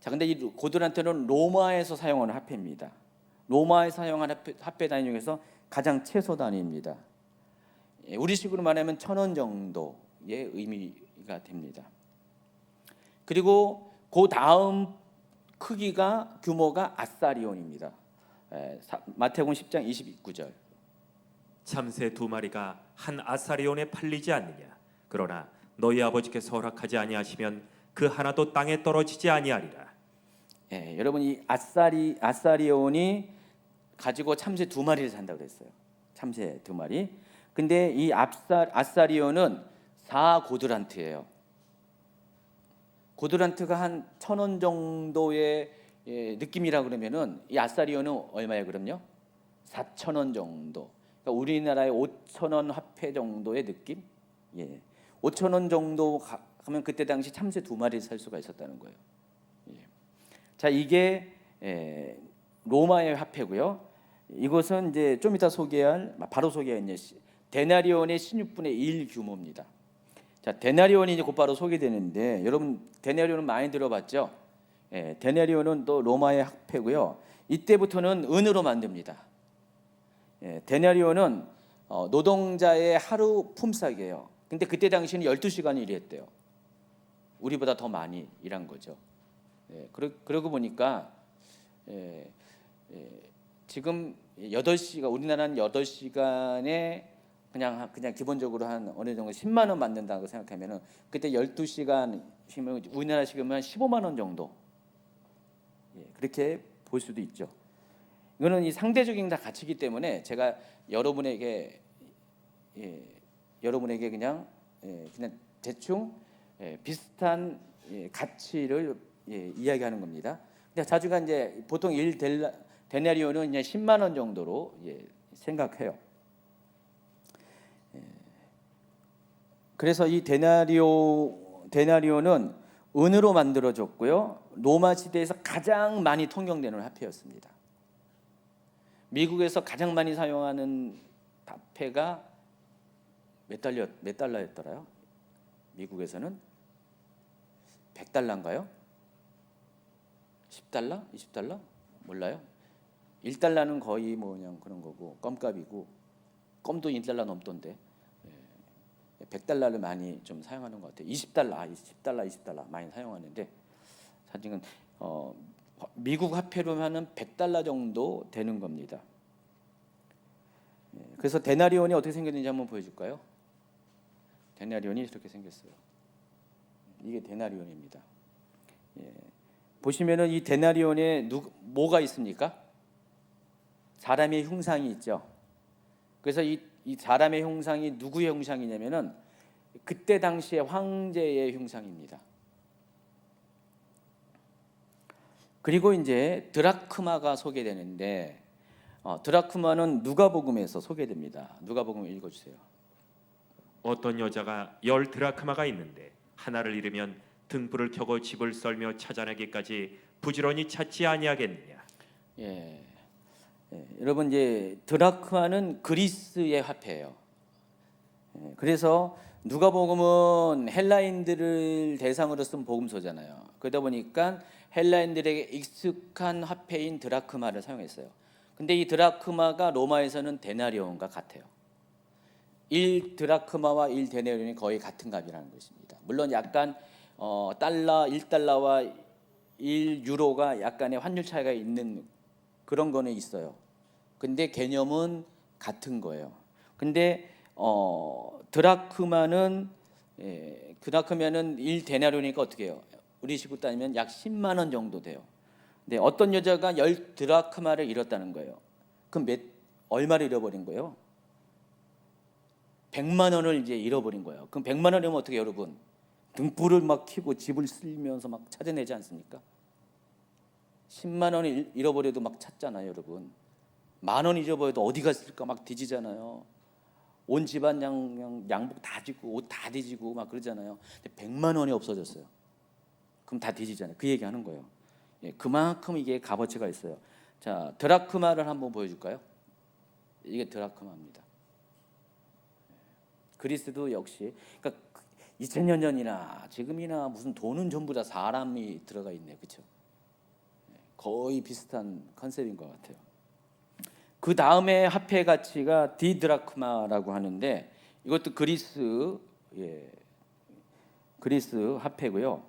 자, 근데 이 고드란트는 로마에서 사용하는 화폐입니다. 로마에서 사용하는 화폐 단위 중에서 가장 최소 단위입니다. 우리식으로 말하면 1,000원 정도의 의미가 됩니다. 그리고 그 다음 크기가 규모가 아사리온입니다. 마태복음 10장 29절. 참새 2마리가 한 아사리온에 팔리지 않느냐? 그러나 너희 아버지께서 허락하지 아니하시면 그 하나도 땅에 떨어지지 아니하리라. 여러분 이 아사리온이 가지고 참새 2마리를 산다고 그랬어요. 참새 2마리. 근데 이 아사리온은 4고드란트예요. 고드란트가 한 1,000원 정도의 느낌이라 그러면은 이 아사리온은 얼마예요? 그럼요? 4,000원 정도. 그러니까 우리나라의 5,000원 화폐 정도의 느낌? 5,000원 정도 가면 그때 당시 참새 2마리를 살 수가 있었다는 거예요. 자, 이게 로마의 화폐고요. 이것은 이제 좀 이따 바로 소개할 데나리온의 16분의 1 규모입니다. 자, 데나리온이 이제 곧바로 소개되는데 여러분 데나리온은 많이 들어봤죠? 데나리온은 또 로마의 화폐고요. 이때부터는 은으로 만듭니다. 데나리온은 노동자의 하루 품삯이에요. 근데 그때 당시는 12시간 일했대요. 우리보다 더 많이 일한 거죠. 그러고 보니까 지금 8시간 우리나라는 8시간에 그냥 기본적으로 한 어느 정도 10만 원 받는다고 생각하면은 그때 12시간이면 우리나라 시간은 한 15만 원 정도. 그렇게 볼 수도 있죠. 이거는 이 상대적인 다 가치이기 때문에 제가 여러분에게 그냥 대충 비슷한 가치를 이야기하는 겁니다. 근데 자주가 이제 보통 1 데나리온은 그냥 10만 원 정도로 생각해요. 그래서 이 데나리온은 은으로 만들어졌고요. 로마 시대에서 가장 많이 통용되는 화폐였습니다. 미국에서 가장 많이 사용하는 화폐가 몇 달러였더라요? 미국에서는 100달러인가요? 10달러? 20달러? 몰라요. 1달러는 거의 뭐 그냥 그런 거고 껌값이고 껌도 1달러 넘던데 100달러를 많이 좀 사용하는 것 같아요. 10달러 많이 사용하는데 사실은 미국 화폐로 하면 100달러 정도 되는 겁니다. 그래서 데나리온이 어떻게 생겼는지 한번 보여줄까요? 데나리온이 이렇게 생겼어요. 이게 데나리온입니다. 보시면은 이 데나리온에 뭐가 있습니까? 사람의 흉상이 있죠. 그래서 이 사람의 흉상이 누구의 흉상이냐면은 그때 당시의 황제의 흉상입니다. 그리고 이제 드라크마가 소개되는데 드라크마는 누가복음에서 소개됩니다. 누가복음 읽어주세요. 어떤 여자가 10 드라크마가 있는데 하나를 잃으면 등불을 켜고 집을 썰며 찾아내기까지 부지런히 찾지 아니하겠느냐. 여러분 이제 드라크마는 그리스의 화폐예요. 그래서 누가복음은 헬라인들을 대상으로 쓴 복음서잖아요. 그러다 보니까 헬라인들에게 익숙한 화폐인 드라크마를 사용했어요. 근데 이 드라크마가 로마에서는 데나리온과 같아요. 1 드라크마와 1 데나리온이 거의 같은 값이라는 것입니다. 물론 약간 1달러와 1 유로가 약간의 환율 차이가 있는 그런 거는 있어요. 근데 개념은 같은 거예요. 근데 드라크마는 드라크면은 1데나리온이니까 어떻게 해요? 우리 식으로 따지면 약 10만 원 정도 돼요. 근데 어떤 여자가 10 드라크마를 잃었다는 거예요. 그럼 얼마를 잃어버린 거예요? 100만 원을 이제 잃어버린 거예요. 그럼 100만 원이면 어떻게 해요, 여러분? 등불을 막 켜고 집을 쓸면서 막 찾아내지 않습니까? 10만 원을 잃어버려도 막 찾잖아요, 여러분. 만 원 잊어버려도 어디 갔을까 막 뒤지잖아요. 온 집안 양복 다 뒤지고 옷 다 뒤지고 막 그러잖아요. 근데 100만 원이 없어졌어요. 그럼 다 뒤지잖아요. 그 얘기하는 거예요. 예, 그만큼 이게 값어치가 있어요. 자, 드라크마를 한번 보여줄까요? 이게 드라크마입니다. 그리스도 역시, 그러니까 2000년 전이나 지금이나 무슨 돈은 전부 다 사람이 들어가 있네, 그렇죠? 거의 비슷한 컨셉인 것 같아요. 그 다음에 화폐 가치가 디드라크마라고 하는데 이것도 그리스 화폐고요.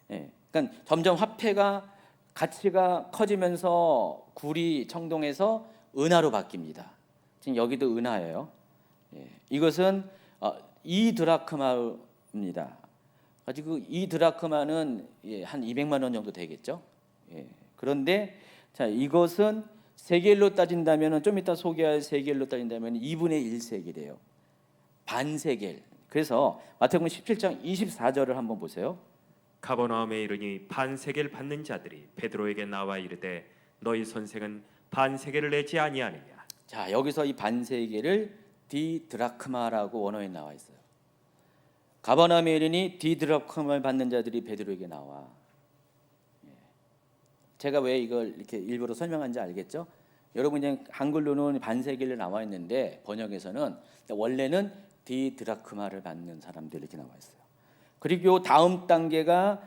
그러니까 점점 화폐가 가치가 커지면서 굴이 청동해서 은하로 바뀝니다. 지금 여기도 은하예요. 이것은 2드라크마입니다. 가지고 2드라크마는 한 200만 원 정도 되겠죠. 그런데 자, 이것은 세겔로 따진다면 좀 이따 소개할 세겔로 따진다면 2분의 1세겔이에요. 반세겔. 그래서 마태복음 17장 24절을 한번 보세요. 가버나움에 이르니 반세겔 받는 자들이 베드로에게 나와 이르되 너희 선생은 반세겔을 내지 아니하느냐. 자, 여기서 이 반세겔을 디드라크마라고 원어에 나와 있어요. 가버나움에 이르니 디드라크마를 받는 자들이 베드로에게 나와. 제가 왜 이걸 이렇게 일부러 설명한지 알겠죠? 여러분 그냥 한글로는 반세겔로 나와 있는데 번역에서는 원래는 디드라크마를 받는 사람들 이렇게 나와 있어요. 그리고 다음 단계가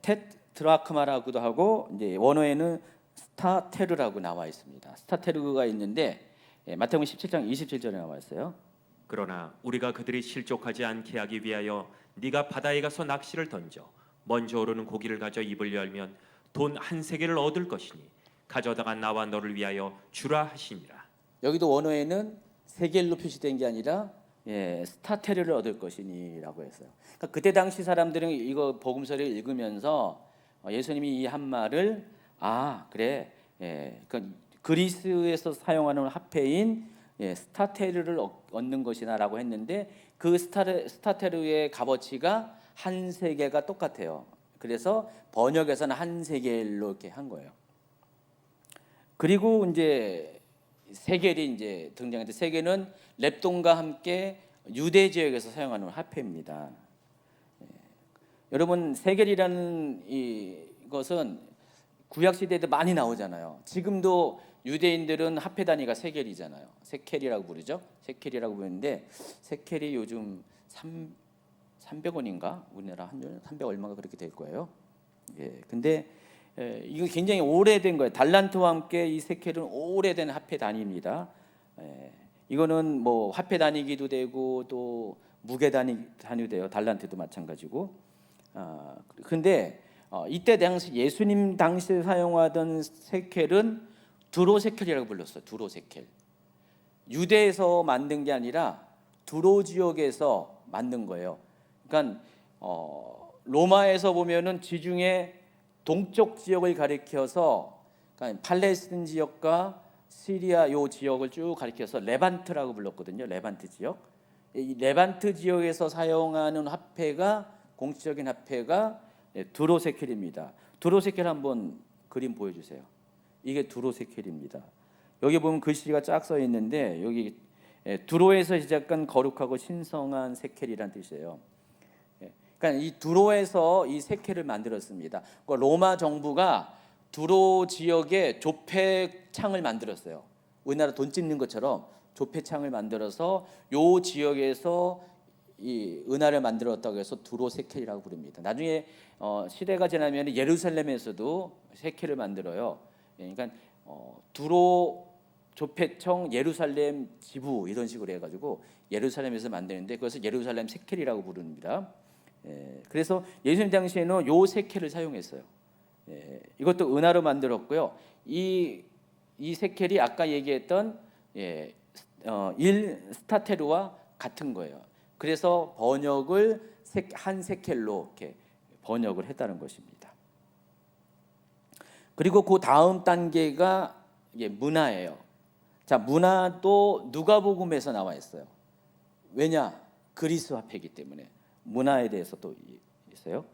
테트라크마라고도 하고 이제 원어에는 스타테르라고 나와 있습니다. 스타테르가 있는데 마태복음 17장 27절에 나와 있어요. 그러나 우리가 그들이 실족하지 않게 하기 위하여 네가 바다에 가서 낚시를 던져 먼저 오르는 고기를 가져 입을 열면 돈 한 세겔을 얻을 것이니 가져다가 나와 너를 위하여 주라 하시니라. 여기도 원어에는 세겔로 표시된 게 아니라 스타테르를 얻을 것이니라고 했어요. 그러니까 그때 당시 사람들은 이거 복음서를 읽으면서 예수님이 이 한 말을 그래, 그러니까 그리스에서 사용하는 화폐인 스타테르를 얻는 것이나라고 했는데 그 스타테르의 값어치가 한 세겔과 똑같아요. 그래서 번역에서는 한 세겔로 이렇게 한 거예요. 그리고 이제 세겔이 이제 등장했는데 세겔은 렙돈과 함께 유대 지역에서 사용하는 화폐입니다. 여러분 세겔이라는 이것은 구약 시대에도 많이 나오잖아요. 지금도 유대인들은 화폐 단위가 세겔이잖아요. 세켈이라고 부르죠. 세켈이라고 부르는데 세켈이 요즘 300원인가? 우리나라 환율 300 얼마가 그렇게 될 거예요. 근데 이거 굉장히 오래된 거예요. 달란트와 함께 이 세켈은 오래된 화폐 단위입니다. 이거는 뭐 화폐 단위기도 되고 또 무게 단위도 돼요. 달란트도 마찬가지고. 근데 이때 당시 예수님 당시에 사용하던 세켈은 두로세켈이라고 불렀어요. 두로세켈. 유대에서 만든 게 아니라 두로 지역에서 만든 거예요. 그러니까 로마에서 보면은 지중해 동쪽 지역을 가리켜서 그러니까 팔레스틴 지역과 시리아 요 지역을 쭉 가리켜서 레반트라고 불렀거든요. 레반트 지역. 이 레반트 지역에서 사용하는 화폐가 공식적인 화폐가 두로세켈입니다. 두로세켈 한번 그림 보여주세요. 이게 두로세켈입니다. 여기 보면 글씨가 쫙 써 있는데 여기 두로에서 시작한 거룩하고 신성한 세켈이란 뜻이에요. 그러니까 이 두로에서 이 세켈을 만들었습니다. 로마 정부가 두로 지역에 조폐창을 만들었어요. 우리나라 돈 찍는 것처럼 조폐창을 만들어서 요 지역에서 이 은하를 만들었다고 해서 두로 세켈이라고 부릅니다. 나중에 시대가 지나면 예루살렘에서도 세켈을 만들어요. 그러니까 두로 조폐청 예루살렘 지부 이런 식으로 해가지고 예루살렘에서 만드는데 그것을 예루살렘 세켈이라고 부릅니다. 그래서 예수님 당시에는 요 세켈을 사용했어요. 이것도 은하로 만들었고요. 이 세켈이 아까 얘기했던 1 스타테르와 같은 거예요. 그래서 번역을 한 세켈로 이렇게 번역을 했다는 것입니다. 그리고 그 다음 단계가 문화예요. 자, 문화도 누가복음에서 나와 있어요. 왜냐? 그리스 화폐이기 때문에 문화에 대해서 또 있어요.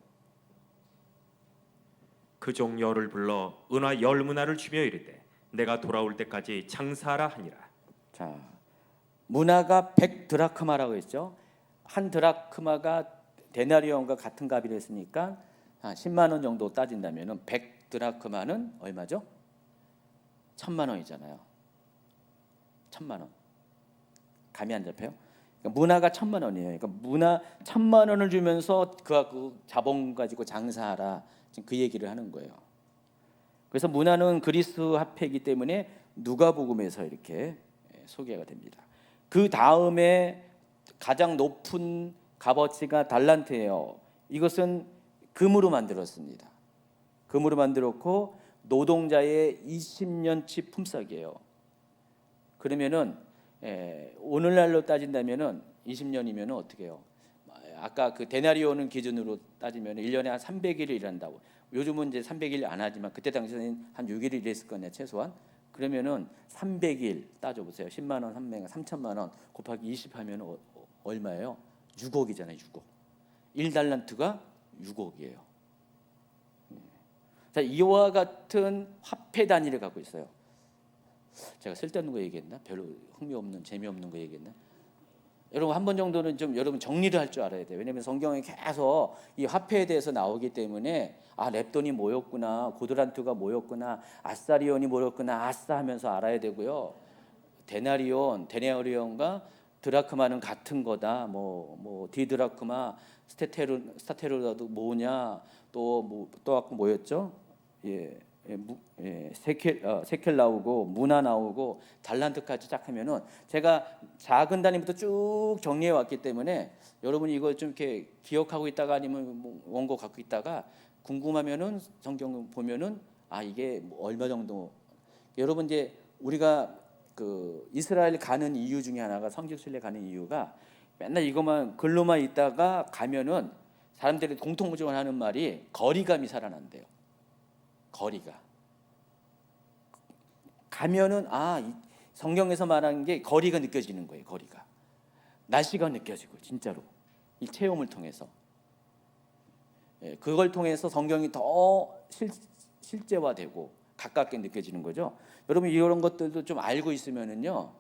그 종 열을 불러 은화 열 문화를 주며 이르되 내가 돌아올 때까지 장사하라 하니라. 자, 문화가 100드라크마라고 했죠. 한 드라크마가 데나리온과 같은 값이라 했으니까 한 10만 원 정도 따진다면은 100드라크마는 얼마죠? 1000만 원이잖아요. 1000만 원. 감이 안 잡혀요? 그러니까 문화가 1000만 원이에요. 그러니까 문화 1000만 원을 주면서 그 자본 가지고 장사하라. 지금 그 얘기를 하는 거예요. 그래서 문화는 그리스 화폐이기 때문에 누가복음에서 이렇게 소개가 됩니다. 그 다음에 가장 높은 값어치가 달란트예요. 이것은 금으로 만들었습니다. 금으로 만들었고 노동자의 20년치 품삯이에요. 그러면은 오늘날로 따진다면은 20년이면 어떻게 해요? 아까 그 데나리오는 기준으로 따지면 1년에 한 300일을 일한다고. 요즘은 이제 300일 안 하지만 그때 당시에는 한 6일 일했을 거냐 최소한. 그러면은 300일 따져 보세요. 10만 원, 300만 원, 3천만 원 곱하기 20 하면 얼마예요? 6억이잖아요, 6억. 1달란트가 6억이에요. 자, 이와 같은 화폐 단위를 갖고 있어요. 제가 쓸데없는 거 얘기했나? 별로 흥미없는, 재미없는 거 얘기했나? 여러분 한 번 정도는 좀 여러분 정리를 할 줄 알아야 돼요. 왜냐하면 성경에 계속 이 화폐에 대해서 나오기 때문에 아, 렙돈이 뭐였구나, 고드란트가 뭐였구나, 아사리온이 뭐였구나, 아싸 하면서 알아야 되고요. 데나리온과 드라크마는 같은 거다. 뭐 디드라크마, 스타테르라도 뭐냐, 또 뭐였죠? 세켈 나오고 문화 나오고 달란트까지 쫙 하면은 제가 작은 단위부터 쭉 정리해 왔기 때문에 여러분이 이걸 좀 이렇게 기억하고 있다가 아니면 뭐 원고 갖고 있다가 궁금하면은 성경 보면은 아, 이게 뭐 얼마 정도. 여러분 이제 우리가 그 이스라엘 가는 이유 중에 하나가 성지순례 가는 이유가 맨날 이것만 글로만 있다가 가면은 사람들이 공통적으로 하는 말이 거리감이 살아난대요. 거리가 가면은 성경에서 말하는 게 거리가 느껴지는 거예요. 거리가 날씨가 느껴지고 진짜로 이 체험을 통해서 그걸 통해서 성경이 더 실제화되고 가깝게 느껴지는 거죠. 여러분 이런 것들도 좀 알고 있으면은요,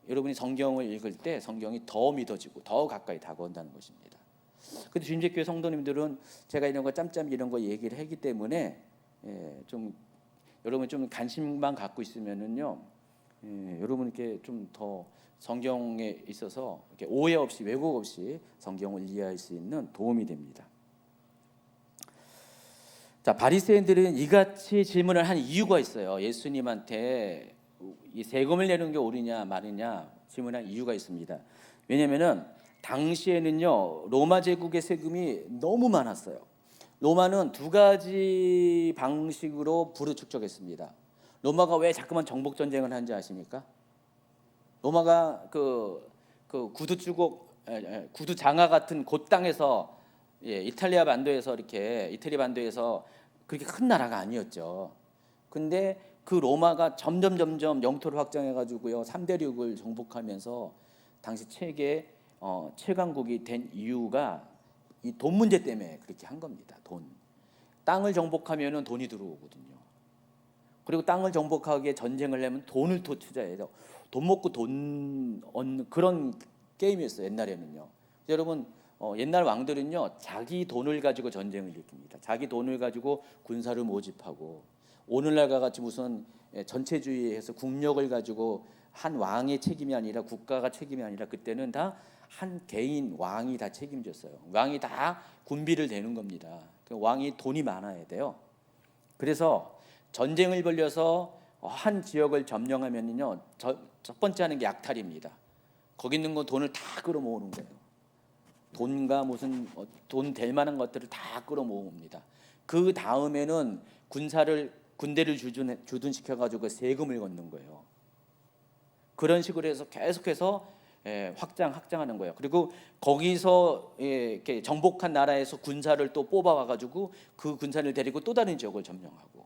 여러분이 성경을 읽을 때 성경이 더 믿어지고 더 가까이 다가온다는 것입니다. 근데 주임제교회 성도님들은 제가 이런 거 짬짬 이런 거 얘기를 하기 때문에 좀 여러분 좀 관심만 갖고 있으면은요, 여러분 이렇게 좀 더 성경에 있어서 이렇게 오해 없이 왜곡 없이 성경을 이해할 수 있는 도움이 됩니다. 자, 바리새인들은 이같이 질문을 한 이유가 있어요. 예수님한테 이 세금을 내는 게 옳으냐 말이냐 질문한 이유가 있습니다. 왜냐하면은 당시에는요, 로마 제국의 세금이 너무 많았어요. 로마는 두 가지 방식으로 부를 축적했습니다. 로마가 왜 자꾸만 정복 전쟁을 하는지 아십니까? 로마가 그 구두 장화 같은 그 땅에서 이탈리아 반도에서 그렇게 큰 나라가 아니었죠. 근데 그 로마가 점점 영토를 확장해 가지고요 3대륙을 정복하면서 당시 최강국이 된 이유가 이 돈 문제 때문에 그렇게 한 겁니다. 돈. 땅을 정복하면은 돈이 들어오거든요. 그리고 땅을 정복하기에 전쟁을 하면 돈을 더 투자해서 돈 먹고 돈 얻는 그런 게임이었어요. 옛날에는요. 여러분 옛날 왕들은요 자기 돈을 가지고 전쟁을 일으킵니다. 자기 돈을 가지고 군사를 모집하고 오늘날과 같이 무슨 전체주의에서 국력을 가지고 한 왕의 책임이 아니라 국가가 책임이 아니라 그때는 다 한 개인 왕이 다 책임졌어요. 왕이 다 군비를 대는 겁니다. 왕이 돈이 많아야 돼요. 그래서 전쟁을 벌려서 한 지역을 점령하면요 첫 번째 하는 게 약탈입니다. 거기 있는 건 돈을 다 끌어모으는 거예요. 돈과 무슨 돈 될 만한 것들을 다 끌어모읍니다. 그 다음에는 군대를 주둔시켜가지고 세금을 걷는 거예요. 그런 식으로 해서 계속해서 확장하는 거예요. 그리고 거기서 이렇게 정복한 나라에서 군사를 또 뽑아와가지고 그 군사를 데리고 또 다른 지역을 점령하고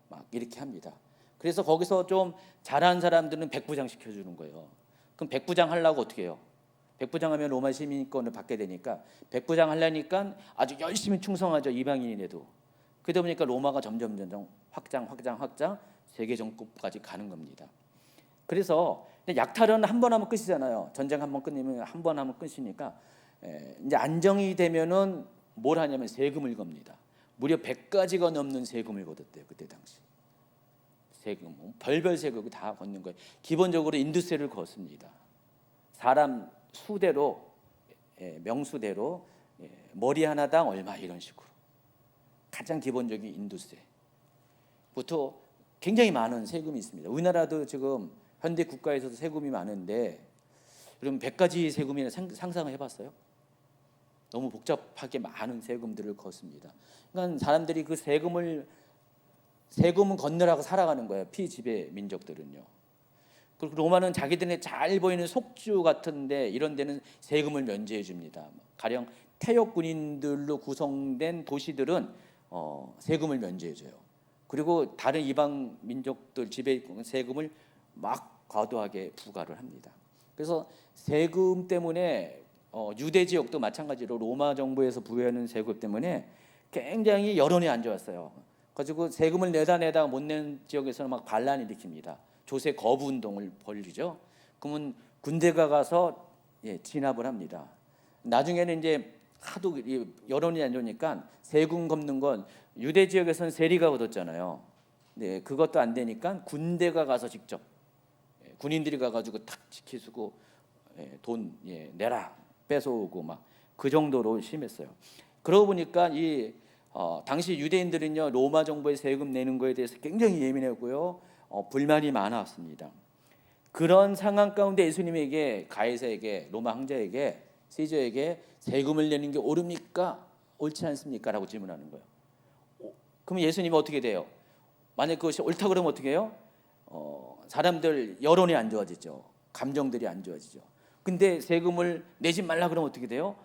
막 이렇게 합니다. 그래서 거기서 좀 잘한 사람들은 백부장 시켜주는 거예요. 그럼 백부장 하려고 어떻게 해요? 백부장하면 로마 시민권을 받게 되니까 백부장 하려니까 아주 열심히 충성하죠, 이방인인데도. 그러다 보니까 로마가 점점 확장 세계 정복까지 가는 겁니다. 그래서 약탈은 한 번 하면 끝이잖아요. 전쟁 한 번 끝내면 한 번 하면 끝이니까 이제 안정이 되면은 뭘 하냐면 세금을 겁니다. 무려 100가지가 넘는 세금을 걷었대요, 그때 당시. 세금, 별별 세금을 다 걷는 거예요. 기본적으로 인두세를 걷습니다. 사람 수대로, 명수대로 머리 하나당 얼마 이런 식으로. 가장 기본적인 인두세부터 굉장히 많은 세금이 있습니다. 우리나라도 지금 현대 국가에서도 세금이 많은데, 여러분 100가지 세금이나 상상을 해봤어요? 너무 복잡하게 많은 세금들을 걷습니다. 그러니까 사람들이 그 세금은 걷느라고 살아가는 거예요. 피지배 민족들은요. 그리고 로마는 자기들의 잘 보이는 속주 같은데 이런 데는 세금을 면제해 줍니다. 가령 태역 군인들로 구성된 도시들은 세금을 면제해 줘요. 그리고 다른 이방 민족들 지배 세금을 막 과도하게 부과를 합니다. 그래서 세금 때문에 유대 지역도 마찬가지로 로마 정부에서 부여하는 세금 때문에 굉장히 여론이 안 좋았어요. 가지고 세금을 내다 못 낸 지역에서는 막 반란을 일으킵니다. 조세 거부 운동을 벌이죠. 그러면 군대가 가서 진압을 합니다. 나중에는 이제 하도 여론이 안 좋으니까 세금 걷는 건 유대 지역에서는 세리가 걷었잖아요. 네, 그것도 안 되니까 군대가 가서 직접 군인들이 가가지고 탁 지키고 돈 내라 뺏어오고 막 그 정도로 심했어요. 그러고 보니까 당시 유대인들은요 로마 정부의 세금 내는 거에 대해서 굉장히 예민했고요 불만이 많았습니다. 그런 상황 가운데 예수님에게 가이사에게 로마 황제에게 시저에게 세금을 내는 게 옳습니까? 옳지 않습니까? 라고 질문하는 거예요. 그럼 예수님은 어떻게 돼요? 만약 그것이 옳다 그러면 어떻게 해요? 사람들 여론이 안 좋아지죠. 감정들이 안 좋아지죠. 근데 세금을 내지 말라 그러면 어떻게 돼요?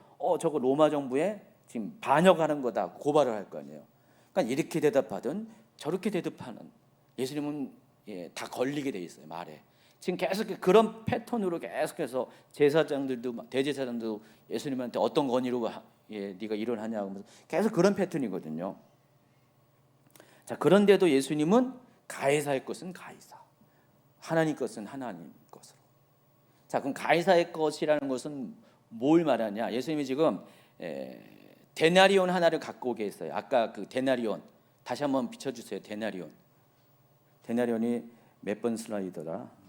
저거 로마 정부에 지금 반역하는 거다 고발을 할 거 아니에요. 그러니까 이렇게 대답하든 저렇게 대답하는 예수님은 다 걸리게 돼 있어요 말에. 지금 계속 그런 패턴으로 계속해서 제사장들도 대제사장도 예수님한테 어떤 권위로 네가 일을 하냐고 하면서 계속 그런 패턴이거든요. 자, 그런데도 예수님은 가이사의 것은 가이사, 하나님 것은 하나님 것으로. 자, 그럼 가이사의 것이라는 것은 뭘 말하냐? 예수님이 지금 데나리온 하나를 갖고 계세요. 아까 그 데나리온 다시 한번 비춰주세요. 데나리온이 몇 번 슬라이드라?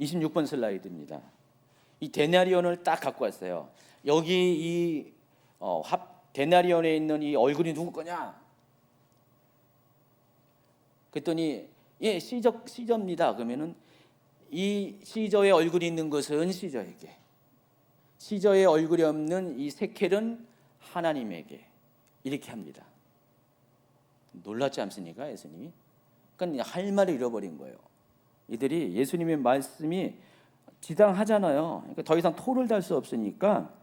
26번 슬라이드입니다. 이 데나리온을 딱 갖고 왔어요. 여기 이 데나리온에 있는 이 얼굴이 누구 거냐? 그랬더니 시저입니다. 그러면은 이 시저의 얼굴이 있는 것은 시저에게, 시저의 얼굴이 없는 이 세켈은 하나님에게 이렇게 합니다. 놀랍지 않습니까, 예수님이? 그러니까 할 말을 잃어버린 거예요. 이들이 예수님의 말씀이 지당하잖아요. 그러니까 더 이상 토를 달 수 없으니까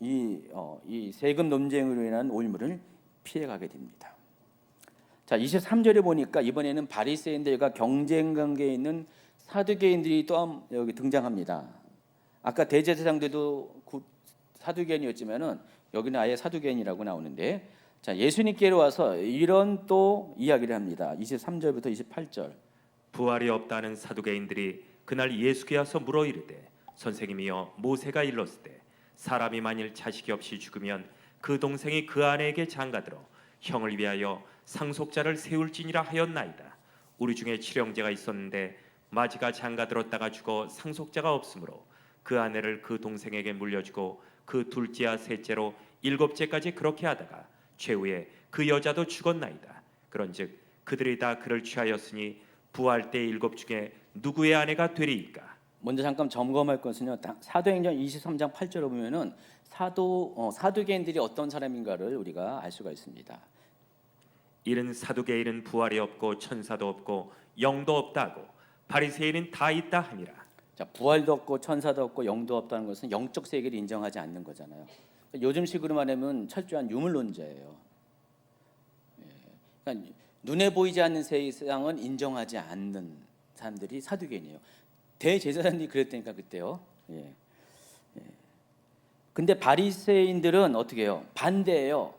이 세금 논쟁으로 인한 올무를 피해가게 됩니다. 자, 23절에 보니까 이번에는 바리새인들과 경쟁 관계에 있는 사두개인들이 또 여기 등장합니다. 아까 대제사장들도 사두개인이었지만은 여기는 아예 사두개인이라고 나오는데, 자, 예수님께로 와서 이런 또 이야기를 합니다. 23절부터 28절. 부활이 없다는 사두개인들이 그날 예수께 와서 물어 이르되 선생님이여 모세가 일렀으되 사람이 만일 자식이 없이 죽으면 그 동생이 그 아내에게 장가들어 형을 위하여 상속자를 세울지니라 하였나이다. 우리 중에 칠형제가 있었는데 마지가 장가들었다가 죽어 상속자가 없으므로 그 아내를 그 동생에게 물려주고 그 둘째와 셋째로 일곱째까지 그렇게 하다가 최후에 그 여자도 죽었나이다. 그런즉 그들이 다 그를 취하였으니 부활 때 일곱 중에 누구의 아내가 되리이까? 먼저 잠깐 점검할 것은요. 사도행전 23장 8절에 보면은 사두개인들이 어떤 사람인가를 우리가 알 수가 있습니다. 이는 사두개인은 부활이 없고 천사도 없고 영도 없다고 바리새인은 다 있다 함이라. 자, 부활도 없고 천사도 없고 영도 없다는 것은 영적 세계를 인정하지 않는 거잖아요. 요즘식으로 말하면 철저한 유물론자예요. 그러니까 눈에 보이지 않는 세상은 인정하지 않는 사람들이 사두개인이에요. 대제사장들이 그랬다니까 그때요. 근데 바리새인들은 어떻게 해요? 반대예요.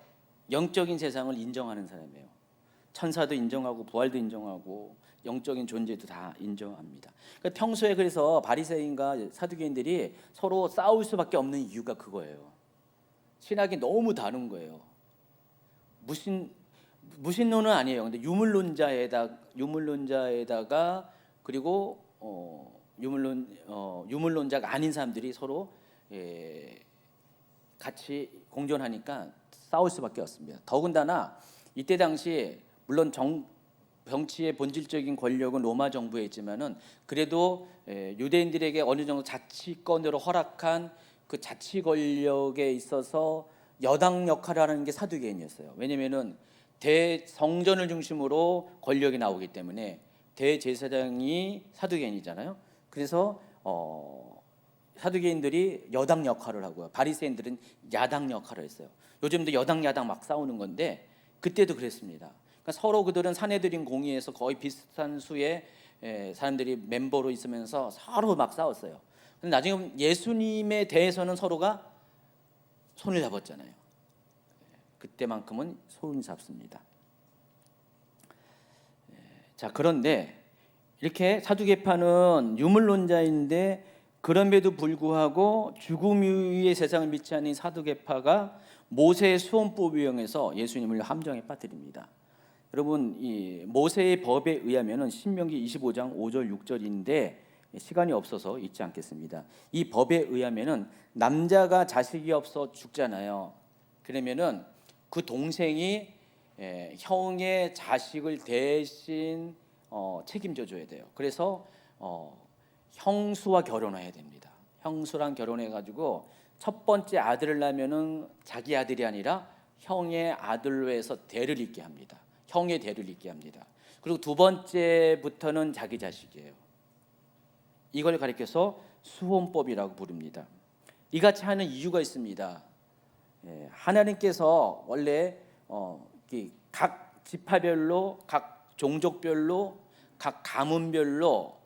영적인 세상을 인정하는 사람이에요. 천사도 인정하고 부활도 인정하고 영적인 존재도 다 인정합니다. 그러니까 평소에 그래서 바리새인과 사두개인들이 서로 싸울 수밖에 없는 이유가 그거예요. 신학이 너무 다른 거예요. 무신론은 아니에요. 근데 유물론자에다가 그리고 유물론자가 아닌 사람들이 서로 같이 공존하니까 싸울 수밖에 없습니다. 더군다나 이때 당시 물론 정치의 본질적인 권력은 로마 정부에 있지만은 그래도 유대인들에게 어느 정도 자치권으로 허락한 그 자치 권력에 있어서 여당 역할을 하는 게 사두개인이었어요. 왜냐면은 대성전을 중심으로 권력이 나오기 때문에 대제사장이 사두개인이잖아요. 그래서 사두개인들이 여당 역할을 하고요. 바리새인들은 야당 역할을 했어요. 요즘도 여당 야당 막 싸우는 건데 그때도 그랬습니다. 그러니까 서로 그들은 사내들인 공의에서 거의 비슷한 수의 사람들이 멤버로 있으면서 서로 막 싸웠어요. 근데 나중에 예수님에 대해서는 서로가 손을 잡았잖아요. 그때만큼은 손을 잡습니다. 자, 그런데 이렇게 사두개파는 유물론자인데 그럼에도 불구하고 죽음 이후의 세상을 믿지 않는 사두개파가 모세의 수원법에 의해서 예수님을 함정에 빠뜨립니다. 여러분, 이 모세의 법에 의하면은 신명기 25장 5절 6절인데 시간이 없어서 읽지 않겠습니다. 이 법에 의하면은 남자가 자식이 없어 죽잖아요. 그러면은 그 동생이 형의 자식을 대신 책임져 줘야 돼요. 그래서 형수와 결혼해야 됩니다. 형수랑 결혼해 가지고 첫 번째 아들을 낳으면은 자기 아들이 아니라 형의 아들로 해서 대를 잇게 합니다. 형의 대를 잇게 합니다. 그리고 두 번째부터는 자기 자식이에요. 이걸 가리켜서 수혼법이라고 부릅니다. 이같이 하는 이유가 있습니다. 하나님께서 원래 각 지파별로, 각 종족별로, 각 가문별로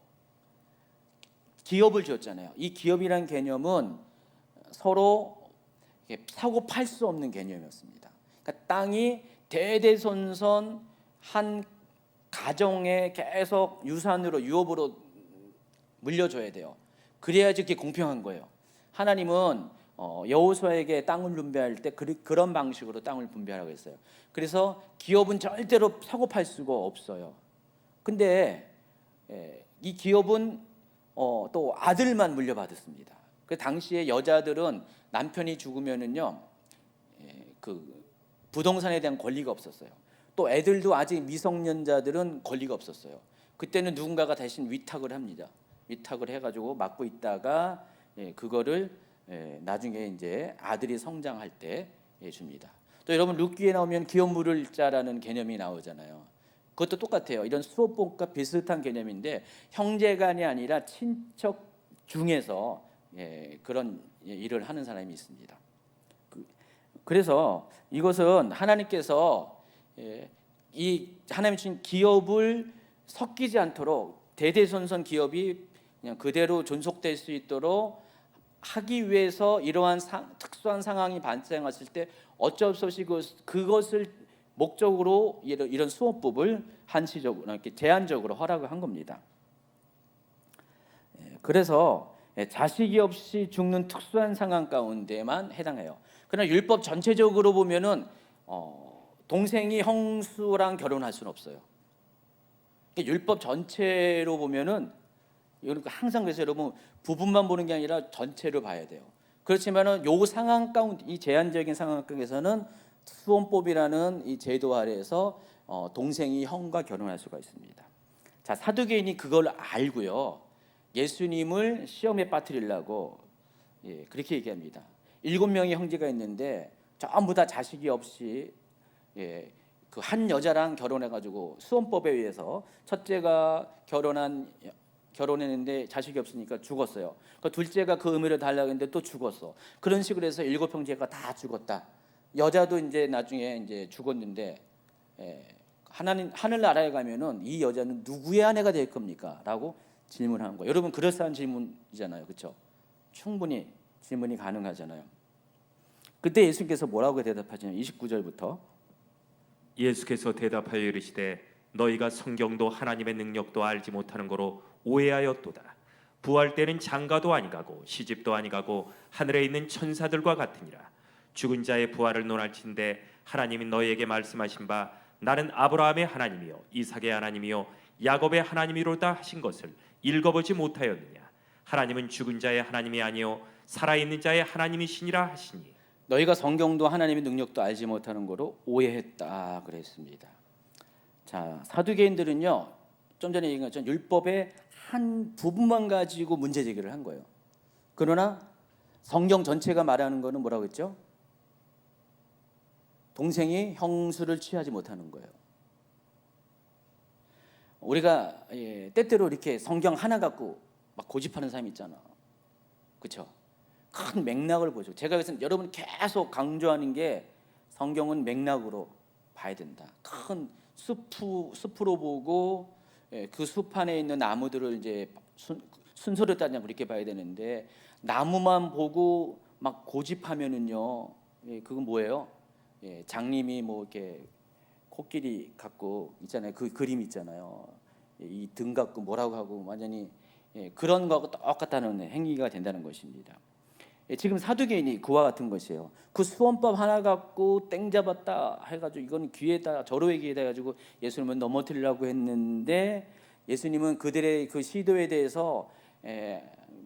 기업을 지었잖아요. 이 기업이라는 개념은 서로 사고 팔 수 없는 개념이었습니다. 그러니까 땅이 대대손손 한 가정에 계속 유산으로 유업으로 물려줘야 돼요. 그래야지 그게 공평한 거예요. 하나님은 여호수아에게 땅을 분배할 때 그런 방식으로 땅을 분배하라고 했어요. 그래서 기업은 절대로 사고 팔 수가 없어요. 근데 이 기업은 또 아들만 물려받았습니다. 그 당시에 여자들은 남편이 죽으면은요, 그 부동산에 대한 권리가 없었어요. 또 애들도 아직 미성년자들은 권리가 없었어요. 그때는 누군가가 대신 위탁을 합니다. 위탁을 해가지고 맡고 있다가 그거를 나중에 이제 아들이 성장할 때 줍니다. 또 여러분 룻기에 나오면 기업 물을 자라는 개념이 나오잖아요. 그것도 똑같아요. 이런 수업법과 비슷한 개념인데 형제간이 아니라 친척 중에서 그런 일을 하는 사람이 있습니다. 그래서 이것은 하나님께서 이 하나님 주신 기업을 섞이지 않도록 대대손손 기업이 그냥 그대로 존속될 수 있도록 하기 위해서 이러한 특수한 상황이 발생했을 때 어쩔 수 없이 그것을 목적으로 이런 수호법을 한시적으로 이렇게 제한적으로 허락을 한 겁니다. 그래서 자식이 없이 죽는 특수한 상황 가운데만 해당해요. 그러나 율법 전체적으로 보면은 동생이 형수랑 결혼할 수는 없어요. 율법 전체로 보면은 항상 그래서 여러분 부분만 보는 게 아니라 전체를 봐야 돼요. 그렇지만은 요 상황 가운데 이 제한적인 상황 속에서는 수혼법이라는 이 제도 아래에서 동생이 형과 결혼할 수가 있습니다. 자, 사두개인이 그걸 알고요. 예수님을 시험에 빠뜨리려고 그렇게 얘기합니다. 7명의 형제가 있는데 전부 다 자식이 없이 그 한 여자랑 결혼해가지고 수원법에 의해서 첫째가 결혼했는데 자식이 없으니까 죽었어요. 그 둘째가 그 의무를 달라고 했는데 또 죽었어. 그런 식으로 해서 7형제가 다 죽었다. 여자도 이제 나중에 이제 죽었는데 하나님 하늘나라에 가면은 이 여자는 누구의 아내가 될 겁니까? 라고 질문하는 거예요. 여러분 그럴싸한 질문이잖아요, 그렇죠? 충분히 질문이 가능하잖아요. 그때 예수님께서 뭐라고 대답하시냐면 29절부터 예수께서 대답하여 이르시되 너희가 성경도 하나님의 능력도 알지 못하는 거로 오해하였도다. 부활 때는 장가도 아니가고 시집도 아니가고 하늘에 있는 천사들과 같으니라. 죽은 자의 부활을 논할진대 하나님이 너희에게 말씀하신 바 나는 아브라함의 하나님이요 이삭의 하나님이요 야곱의 하나님이로다 하신 것을 읽어보지 못하였느냐. 하나님은 죽은 자의 하나님이 아니요 살아있는 자의 하나님이시니라 하시니 너희가 성경도 하나님의 능력도 알지 못하는 거로 오해했다 그랬습니다. 자, 사두개인들은요, 좀 전에 얘기한 것처럼 율법의 한 부분만 가지고 문제 제기를 한 거예요. 그러나 성경 전체가 말하는 거는 뭐라고 했죠? 동생이 형수를 취하지 못하는 거예요. 우리가 때때로 이렇게 성경 하나 갖고 막 고집하는 사람이 있잖아, 그렇죠? 큰 맥락을 보죠. 제가 그래서 여러분 계속 강조하는 게 성경은 맥락으로 봐야 된다. 큰 숲으로 보고 그 숲 안에 있는 나무들을 이제 순서를 따지면 그렇게 봐야 되는데 나무만 보고 막 고집하면은요, 그건 뭐예요? 장님이 뭐 이렇게 코끼리 갖고 있잖아요. 그 그림 있잖아요. 이 등 갖고 뭐라고 하고 완전히 그런 거하고 똑같다는 행위가 된다는 것입니다. 지금 사두개인이 그와 같은 것이에요. 그 수원법 하나 갖고 땡 잡았다 해가지고 이건 귀에다 절호의 귀에다 해가지고 예수님은 넘어뜨리려고 했는데 예수님은 그들의 그 시도에 대해서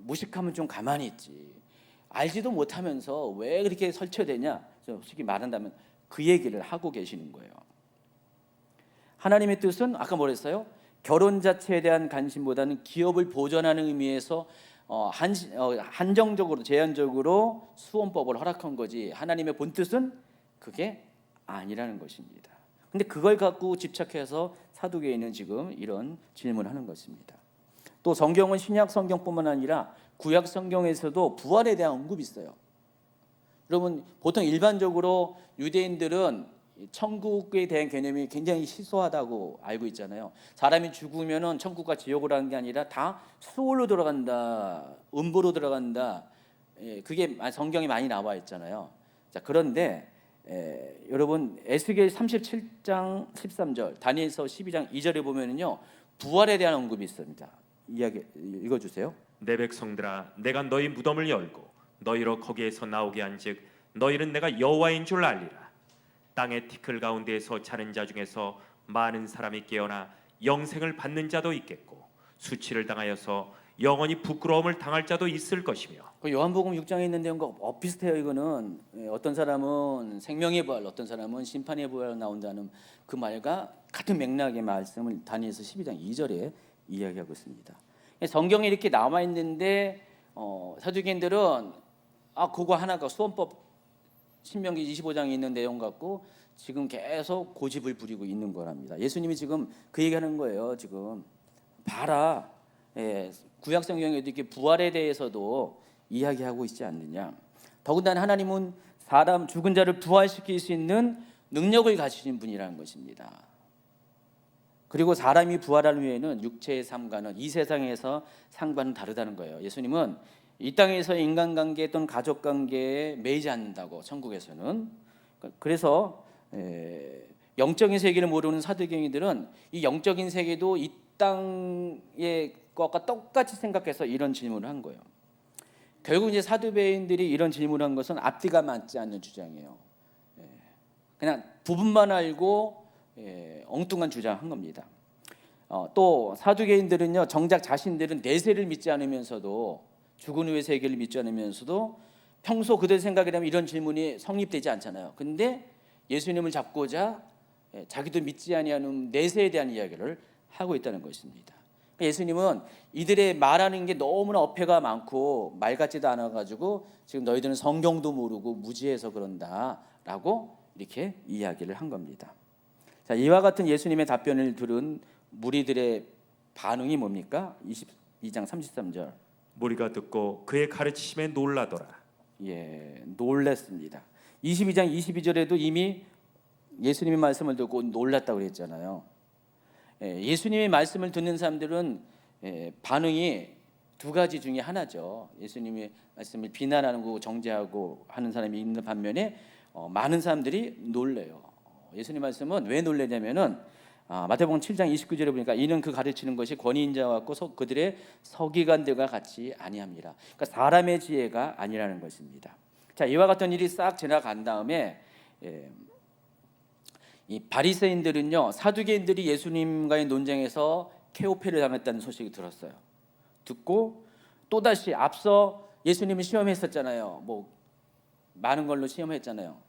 무식하면 좀 가만히 있지. 알지도 못하면서 왜 그렇게 설쳐되냐? 솔직히 말한다면 그 얘기를 하고 계시는 거예요. 하나님의 뜻은 아까 뭐랬어요? 결혼 자체에 대한 관심보다는 기업을 보존하는 의미에서 한정적으로 제한적으로 수원법을 허락한 거지 하나님의 본뜻은 그게 아니라는 것입니다. 근데 그걸 갖고 집착해서 사두개인은 지금 이런 질문을 하는 것입니다. 또 성경은 신약 성경뿐만 아니라 구약 성경에서도 부활에 대한 언급이 있어요. 여러분 보통 일반적으로 유대인들은 천국에 대한 개념이 굉장히 시소하다고 알고 있잖아요. 사람이 죽으면은 천국과 지옥을 하는 게 아니라 다 수월로 들어간다, 음부로 들어간다. 그게 성경에 많이 나와 있잖아요. 자, 그런데 여러분 에스겔 37장 13절, 다니엘서 12장 2절에 보면은요 부활에 대한 언급이 있습니다. 이야기 읽어주세요. 내 백성들아 내가 너희 무덤을 열고 너희로 거기에서 나오게 한즉 너희는 내가 여호와인 줄 알리라. 땅의 티끌 가운데에서 자는 자 중에서 많은 사람이 깨어나 영생을 받는 자도 있겠고 수치를 당하여서 영원히 부끄러움을 당할 자도 있을 것이며. 그 요한복음 6장에 있는 내용과 비슷해요. 이거는 어떤 사람은 생명의 부활, 어떤 사람은 심판의 부활 나온다는 그 말과 같은 맥락의 말씀을 다니엘서 12장 2절에 이야기하고 있습니다. 성경에 이렇게 나와 있는데 사두개인들은 그거 하나가 수원법 신명기 25장에 있는 내용 갖고 지금 계속 고집을 부리고 있는 거랍니다. 예수님이 지금 그 얘기하는 거예요. 지금 봐라, 구약 성경에도 이렇게 부활에 대해서도 이야기하고 있지 않느냐. 더군다나 하나님은 사람 죽은 자를 부활시킬 수 있는 능력을 가지신 분이라는 것입니다. 그리고 사람이 부활한 후에는 육체의 삶과는 이 세상에서 상관은 다르다는 거예요. 예수님은 이 땅에서 인간관계 또는 가족관계에 매이지 않는다고, 천국에서는. 그래서 영적인 세계를 모르는 사두개인들은 이 영적인 세계도 이 땅의 것과 똑같이 생각해서 이런 질문을 한 거예요. 결국 이제 사두개인들이 이런 질문을 한 것은 앞뒤가 맞지 않는 주장이에요. 그냥 부분만 알고 엉뚱한 주장한 겁니다. 또 사두개인들은요, 정작 자신들은 내세를 믿지 않으면서도, 죽은 후의 세계를 믿지 않으면서도 평소 그들 생각이라면 이런 질문이 성립되지 않잖아요. 근데 예수님을 잡고자 자기도 믿지 아니하는 내세에 대한 이야기를 하고 있다는 것입니다. 예수님은 이들의 말하는 게 너무나 어폐가 많고 말 같지도 않아가지고 지금 너희들은 성경도 모르고 무지해서 그런다라고 이렇게 이야기를 한 겁니다. 자, 이와 같은 예수님의 답변을 들은 무리들의 반응이 뭡니까? 22장 33절. 무리가 듣고 그의 가르치심에 놀라더라. 예, 놀랐습니다. 22장 22절에도 이미 예수님의 말씀을 듣고 놀랐다고 그랬잖아요. 예수님의 말씀을 듣는 사람들은 반응이 두 가지 중에 하나죠. 예수님의 말씀을 비난하는 거 정죄하고 하는 사람이 있는 반면에 많은 사람들이 놀래요. 예수님 말씀은 왜 놀래냐면은 마태복음 7장 29절에 보니까 이는 그 가르치는 것이 권위인 자와 같고 그들의 서기관들과 같이 아니함이라. 그러니까 사람의 지혜가 아니라는 것입니다. 자, 이와 같은 일이 싹 지나간 다음에 이 바리새인들은요, 사두개인들이 예수님과의 논쟁에서 케오패를 당했다는 소식이 들었어요. 듣고 또다시 앞서 예수님을 시험했었잖아요. 뭐 많은 걸로 시험했잖아요.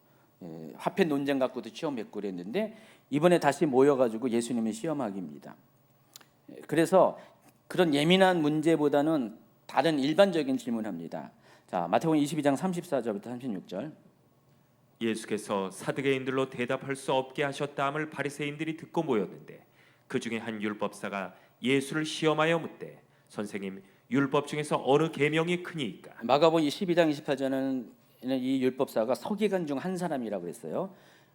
화폐 논쟁 갖고도 시험했고 그랬는데 이번에 다시 모여가지고 예수님을 시험하기입니다. 그래서 그런 예민한 문제보다는 다른 일반적인 질문합니다. 자, 마태복음 22장 34절부터 36절. 예수께서 사두개인들로 대답할 수 없게 하셨다함을 바리새인들이 듣고 모였는데 그 중에 한 율법사가 예수를 시험하여 묻되 선생님 율법 중에서 어느 계명이 크니이까? 마가복음 12장 28절에는 이 율법사가 서기관 중 한 사람이라고 했어요.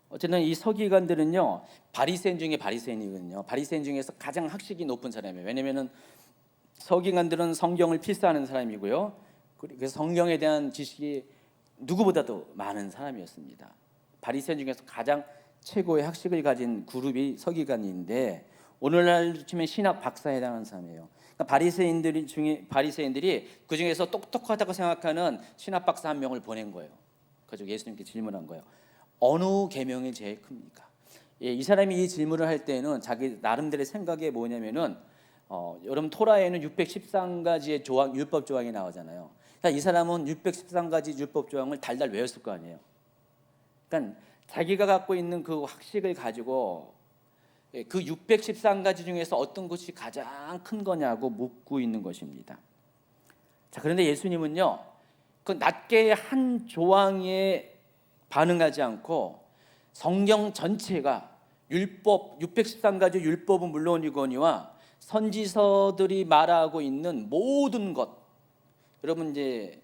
어쨌든 이 서기관들은요, 바리새인 중에 바리새인이거든요. 바리새인 중에서 가장 학식이 높은 사람이에요. 왜냐면은 서기관들은 성경을 필사하는 사람이고요. 그래서 성경에 대한 지식이 누구보다도 많은 사람이었습니다. 바리새인 중에서 가장 최고의 학식을 가진 그룹이 서기관인데 오늘날 치면 신학 박사에 해당하는 사람이에요. 그러니까 바리새인들이 그 중에서 똑똑하다고 생각하는 신학 박사 한 명을 보낸 거예요. 그래서 예수님께 질문한 거예요. 어느 계명이 제일 큽니까? 이 사람이 이 질문을 할 때는 자기 나름대로의 생각이 뭐냐면은 여러분 토라에는 613가지의 조항, 율법 조항이 나오잖아요. 그러니까 이 사람은 613가지 율법 조항을 달달 외웠을 거 아니에요. 그러니까 자기가 갖고 있는 그 학식을 가지고 그 613가지 중에서 어떤 것이 가장 큰 거냐고 묻고 있는 것입니다. 자, 그런데 예수님은요, 그 낱개의 한 조항에 반응하지 않고 성경 전체가 율법 613가지 율법은 물론이거니와 선지서들이 말하고 있는 모든 것, 여러분 이제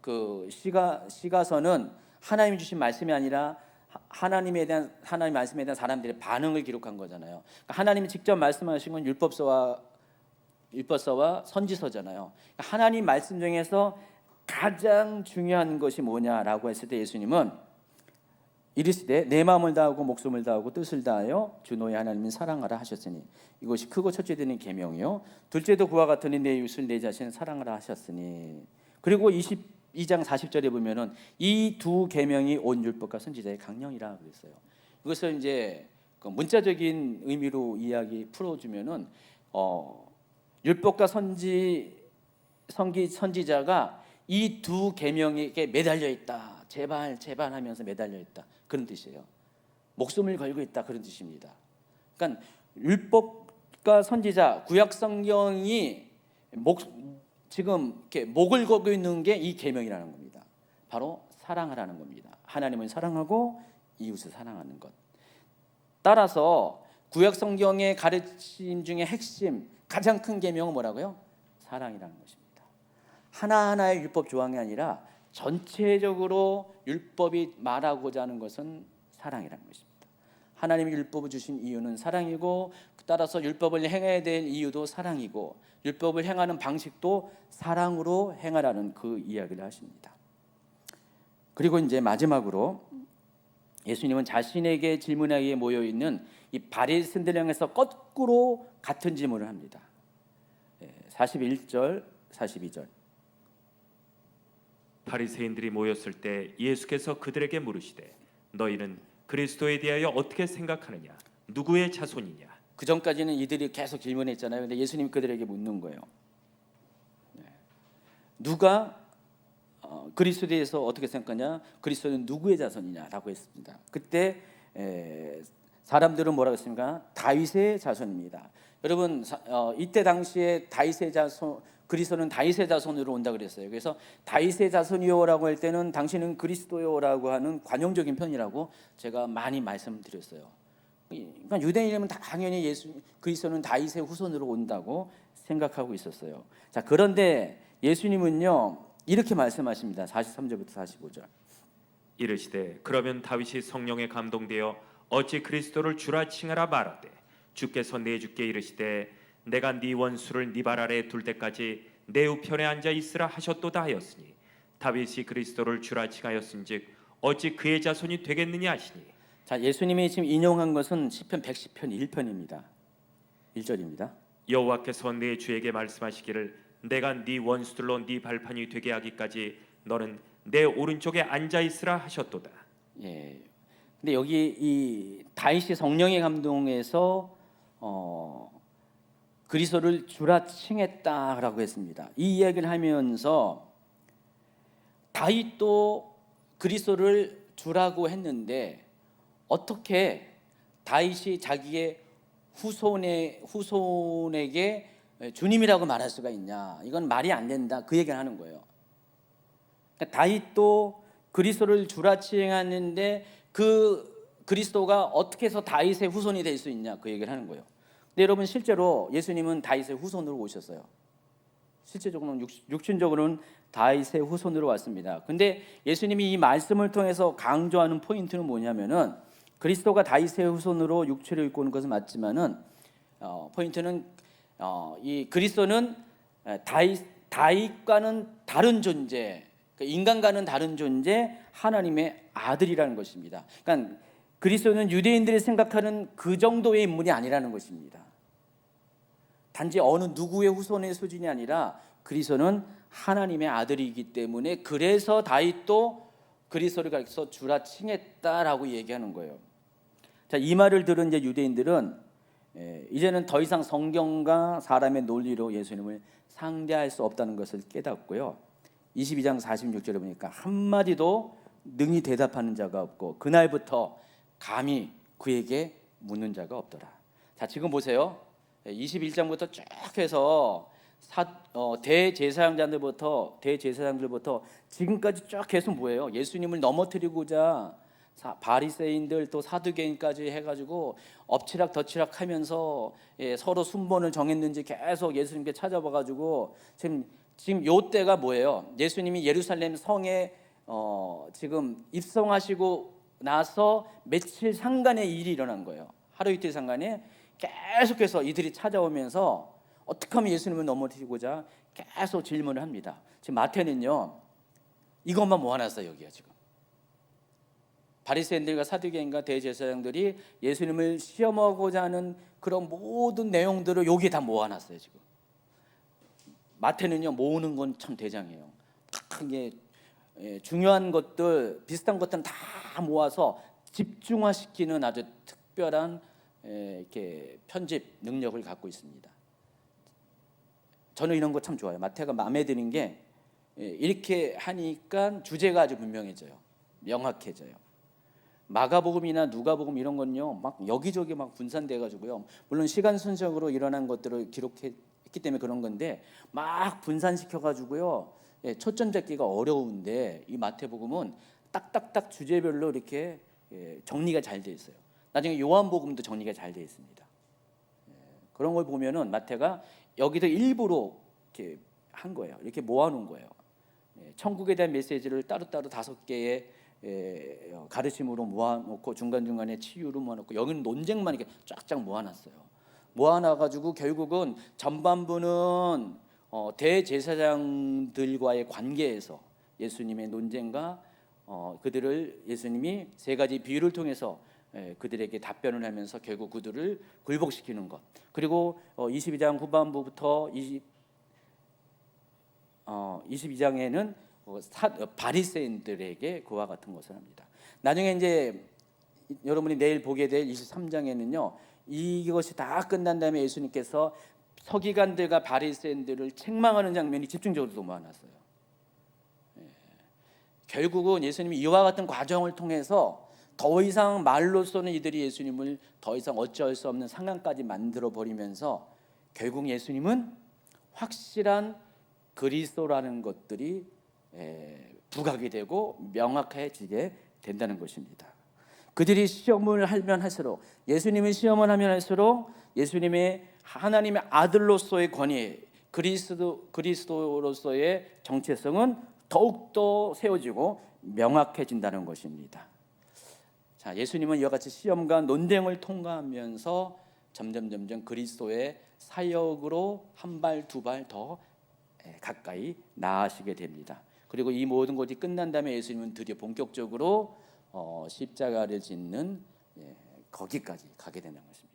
그 시가서는 하나님이 주신 말씀이 아니라 하나님 말씀에 대한 사람들의 반응을 기록한 거잖아요. 그러니까 하나님이 직접 말씀하신 건 율법서와 선지서잖아요. 그러니까 하나님 말씀 중에서 가장 중요한 것이 뭐냐라고 했을 때 예수님은 이르시되 내 마음을 다하고 목숨을 다하고 뜻을 다하여 주 너의 하나님을 사랑하라 하셨으니 이것이 크고 첫째 되는 계명이요 둘째도 그와 같으니 내 이웃을 내 자신을 사랑하라 하셨으니. 그리고 22장 40절에 보면은 이 두 계명이 온 율법과 선지자의 강령이라 그랬어요. 이것을 이제 그 문자적인 의미로 이야기 풀어주면은 율법과 선지자가 이 두 계명에게 매달려 있다. 제발 하면서 매달려 있다. 그런 뜻이에요. 목숨을 걸고 있다. 그런 뜻입니다. 그러니까 율법과 선지자, 구약 성경이 지금 이렇게 목을 걸고 있는 게 이 계명이라는 겁니다. 바로 사랑하라는 겁니다. 하나님을 사랑하고 이웃을 사랑하는 것. 따라서 구약 성경의 가르침 중에 핵심, 가장 큰 계명은 뭐라고요? 사랑이라는 것입니다. 하나하나의 율법 조항이 아니라 전체적으로 율법이 말하고자 하는 것은 사랑이라는 것입니다. 하나님이 율법을 주신 이유는 사랑이고 따라서 율법을 행해야 될 이유도 사랑이고 율법을 행하는 방식도 사랑으로 행하라는 그 이야기를 하십니다. 그리고 이제 마지막으로 예수님은 자신에게 질문하기에 모여있는 이 바리새인들 향해서 거꾸로 같은 질문을 합니다. 41절, 42절. 바리새인들이 모였을 때 예수께서 그들에게 물으시되 너희는 그리스도에 대하여 어떻게 생각하느냐? 누구의 자손이냐? 그 전까지는 이들이 계속 질문했잖아요. 근데 예수님이 그들에게 묻는 거예요. 누가 그리스도에 대해서 어떻게 생각하냐? 그리스도는 누구의 자손이냐라고 했습니다. 그때 사람들은 뭐라고 했습니까? 다윗의 자손입니다. 여러분 이때 당시에 다윗의 자손 그리스도는 다윗의 자손으로 온다 그랬어요. 그래서 다윗의 자손이요라고 할 때는 당신은 그리스도요라고 하는 관용적인 편이라고 제가 많이 말씀드렸어요. 그러니까 유대인이면 당연히 그리스도는 다윗의 후손으로 온다고 생각하고 있었어요. 자, 그런데 예수님은요 이렇게 말씀하십니다. 43절부터 45절. 이르시되 그러면 다윗이 성령에 감동되어 어찌 그리스도를 주라 칭하라 말하되 주께서 내 주께 이르시되 내가 네 원수를 네 발 아래 둘 때까지 내 우편에 앉아 있으라 하셨도다 하였으니 다윗이 그리스도를 주라 칭하였은즉 어찌 그의 자손이 되겠느냐 하시니. 자, 예수님이 지금 인용한 것은 시편 110편 1편입니다. 1절입니다. 여호와께서 내 주에게 말씀하시기를 내가 네 원수들로 네 발판이 되게 하기까지 너는 내 오른쪽에 앉아 있으라 하셨도다. 예. 근데 여기 이 다윗이 성령의 감동에서 그리스도를 주라 칭했다라고 했습니다. 이 이야기를 하면서 다윗도 그리스도를 주라고 했는데 어떻게 다윗이 자기의 후손에게 주님이라고 말할 수가 있냐? 이건 말이 안 된다. 그 얘기를 하는 거예요. 그러니까 다윗도 그리스도를 주라 칭하는데 그 그리스도가 어떻게 해서 다윗의 후손이 될 수 있냐? 그 얘기를 하는 거예요. 근데 여러분 실제로 예수님은 다윗의 후손으로 오셨어요. 실제적으로는 육신적으로는 다윗의 후손으로 왔습니다. 근데 예수님이 이 말씀을 통해서 강조하는 포인트는 뭐냐면은 그리스도가 다윗의 후손으로 육체를 입고 오는 것은 맞지만은 포인트는 이 그리스도는 다윗과는 다른 존재, 인간과는 다른 존재, 하나님의 아들이라는 것입니다. 그러니까 그리스도는 유대인들이 생각하는 그 정도의 인물이 아니라는 것입니다. 단지 어느 누구의 후손의 수준이 아니라 그리스도는 하나님의 아들이기 때문에 그래서 다윗도 그리스도를 가리켜서 주라 칭했다라고 얘기하는 거예요. 자, 이 말을 들은 이제 유대인들은 이제는 더 이상 성경과 사람의 논리로 예수님을 상대할 수 없다는 것을 깨닫고요. 22장 46절에 보니까 한마디도 능히 대답하는 자가 없고 그날부터 감히 그에게 묻는 자가 없더라. 자, 지금 보세요. 21장부터 쭉 해서 대제사장들부터 지금까지 쭉 계속 뭐예요? 예수님을 넘어뜨리고자 바리새인들 또 사두개인까지 해가지고 엎치락 덮치락 하면서 서로 순번을 정했는지 계속 예수님께 찾아봐가지고 지금 요 때가 뭐예요? 예수님이 예루살렘 성에 지금 입성하시고 나서 며칠 상간의 일이 일어난 거예요. 하루 이틀 상간에 계속해서 이들이 찾아오면서 어떻게 하면 예수님을 넘어뜨리고자 계속 질문을 합니다. 지금 마태는요 이것만 모아놨어요. 여기요 지금 바리새인들과 사두개인과 대제사장들이 예수님을 시험하고자 하는 그런 모든 내용들을 여기에 다 모아놨어요. 지금 마태는요 모으는 건 참 대장이에요. 이게 중요한 것들, 비슷한 것들은 다 모아서 집중화시키는 아주 특별한 이렇게 편집 능력을 갖고 있습니다. 저는 이런 거 참 좋아요. 마태가 마음에 드는 게 이렇게 하니까 주제가 아주 분명해져요. 명확해져요. 마가복음이나 누가복음 이런 건요 막 여기저기 막 분산돼 가지고요. 물론 시간 순서적으로 일어난 것들을 기록했기 때문에 그런 건데 막 분산시켜 가지고요. 초점 잡기가 어려운데 이 마태복음은 딱딱딱 주제별로 이렇게 정리가 잘 돼 있어요. 나중에 요한복음도 정리가 잘 돼 있습니다. 그런 걸 보면은 마태가 여기도 일부러 이렇게 한 거예요. 이렇게 모아놓은 거예요. 천국에 대한 메시지를 따로따로 5개의 가르침으로 모아놓고 중간중간에 치유로 모아놓고 여기는 논쟁만 이렇게 쫙쫙 모아놨어요. 모아놔가지고 결국은 전반부는 대제사장들과의 관계에서 예수님의 논쟁과 그들을 예수님이 3가지 비유를 통해서 그들에게 답변을 하면서 결국 그들을 굴복시키는 것. 그리고 22장 후반부부터 22장에는 바리새인들에게 그와 같은 것을 합니다. 나중에 이제 여러분이 내일 보게 될 23장에는요. 이것이 다 끝난 다음에 예수님께서 서기관들과 바리새인들을 책망하는 장면이 집중적으로 모아놨어요. 결국은 예수님이 이와 같은 과정을 통해서 더 이상 말로서는 이들이 예수님을 더 이상 어찌할 수 없는 상황까지 만들어 버리면서 결국 예수님은 확실한 그리스도라는 것들이 부각이 되고 명확해지게 된다는 것입니다. 그들이 시험을 하면 할수록, 예수님이 시험을 하면 할수록 예수님의 하나님의 아들로서의 권위, 그리스도로서의 정체성은 더욱더 세워지고 명확해진다는 것입니다. 자, 예수님은 이와 같이 시험과 논쟁을 통과하면서 점점 그리스도의 사역으로 한 발 두 발 더 가까이 나아가시게 됩니다. 그리고 이 모든 것이 끝난 다음에 예수님은 드디어 본격적으로 십자가를 짓는 거기까지 가게 되는 것입니다.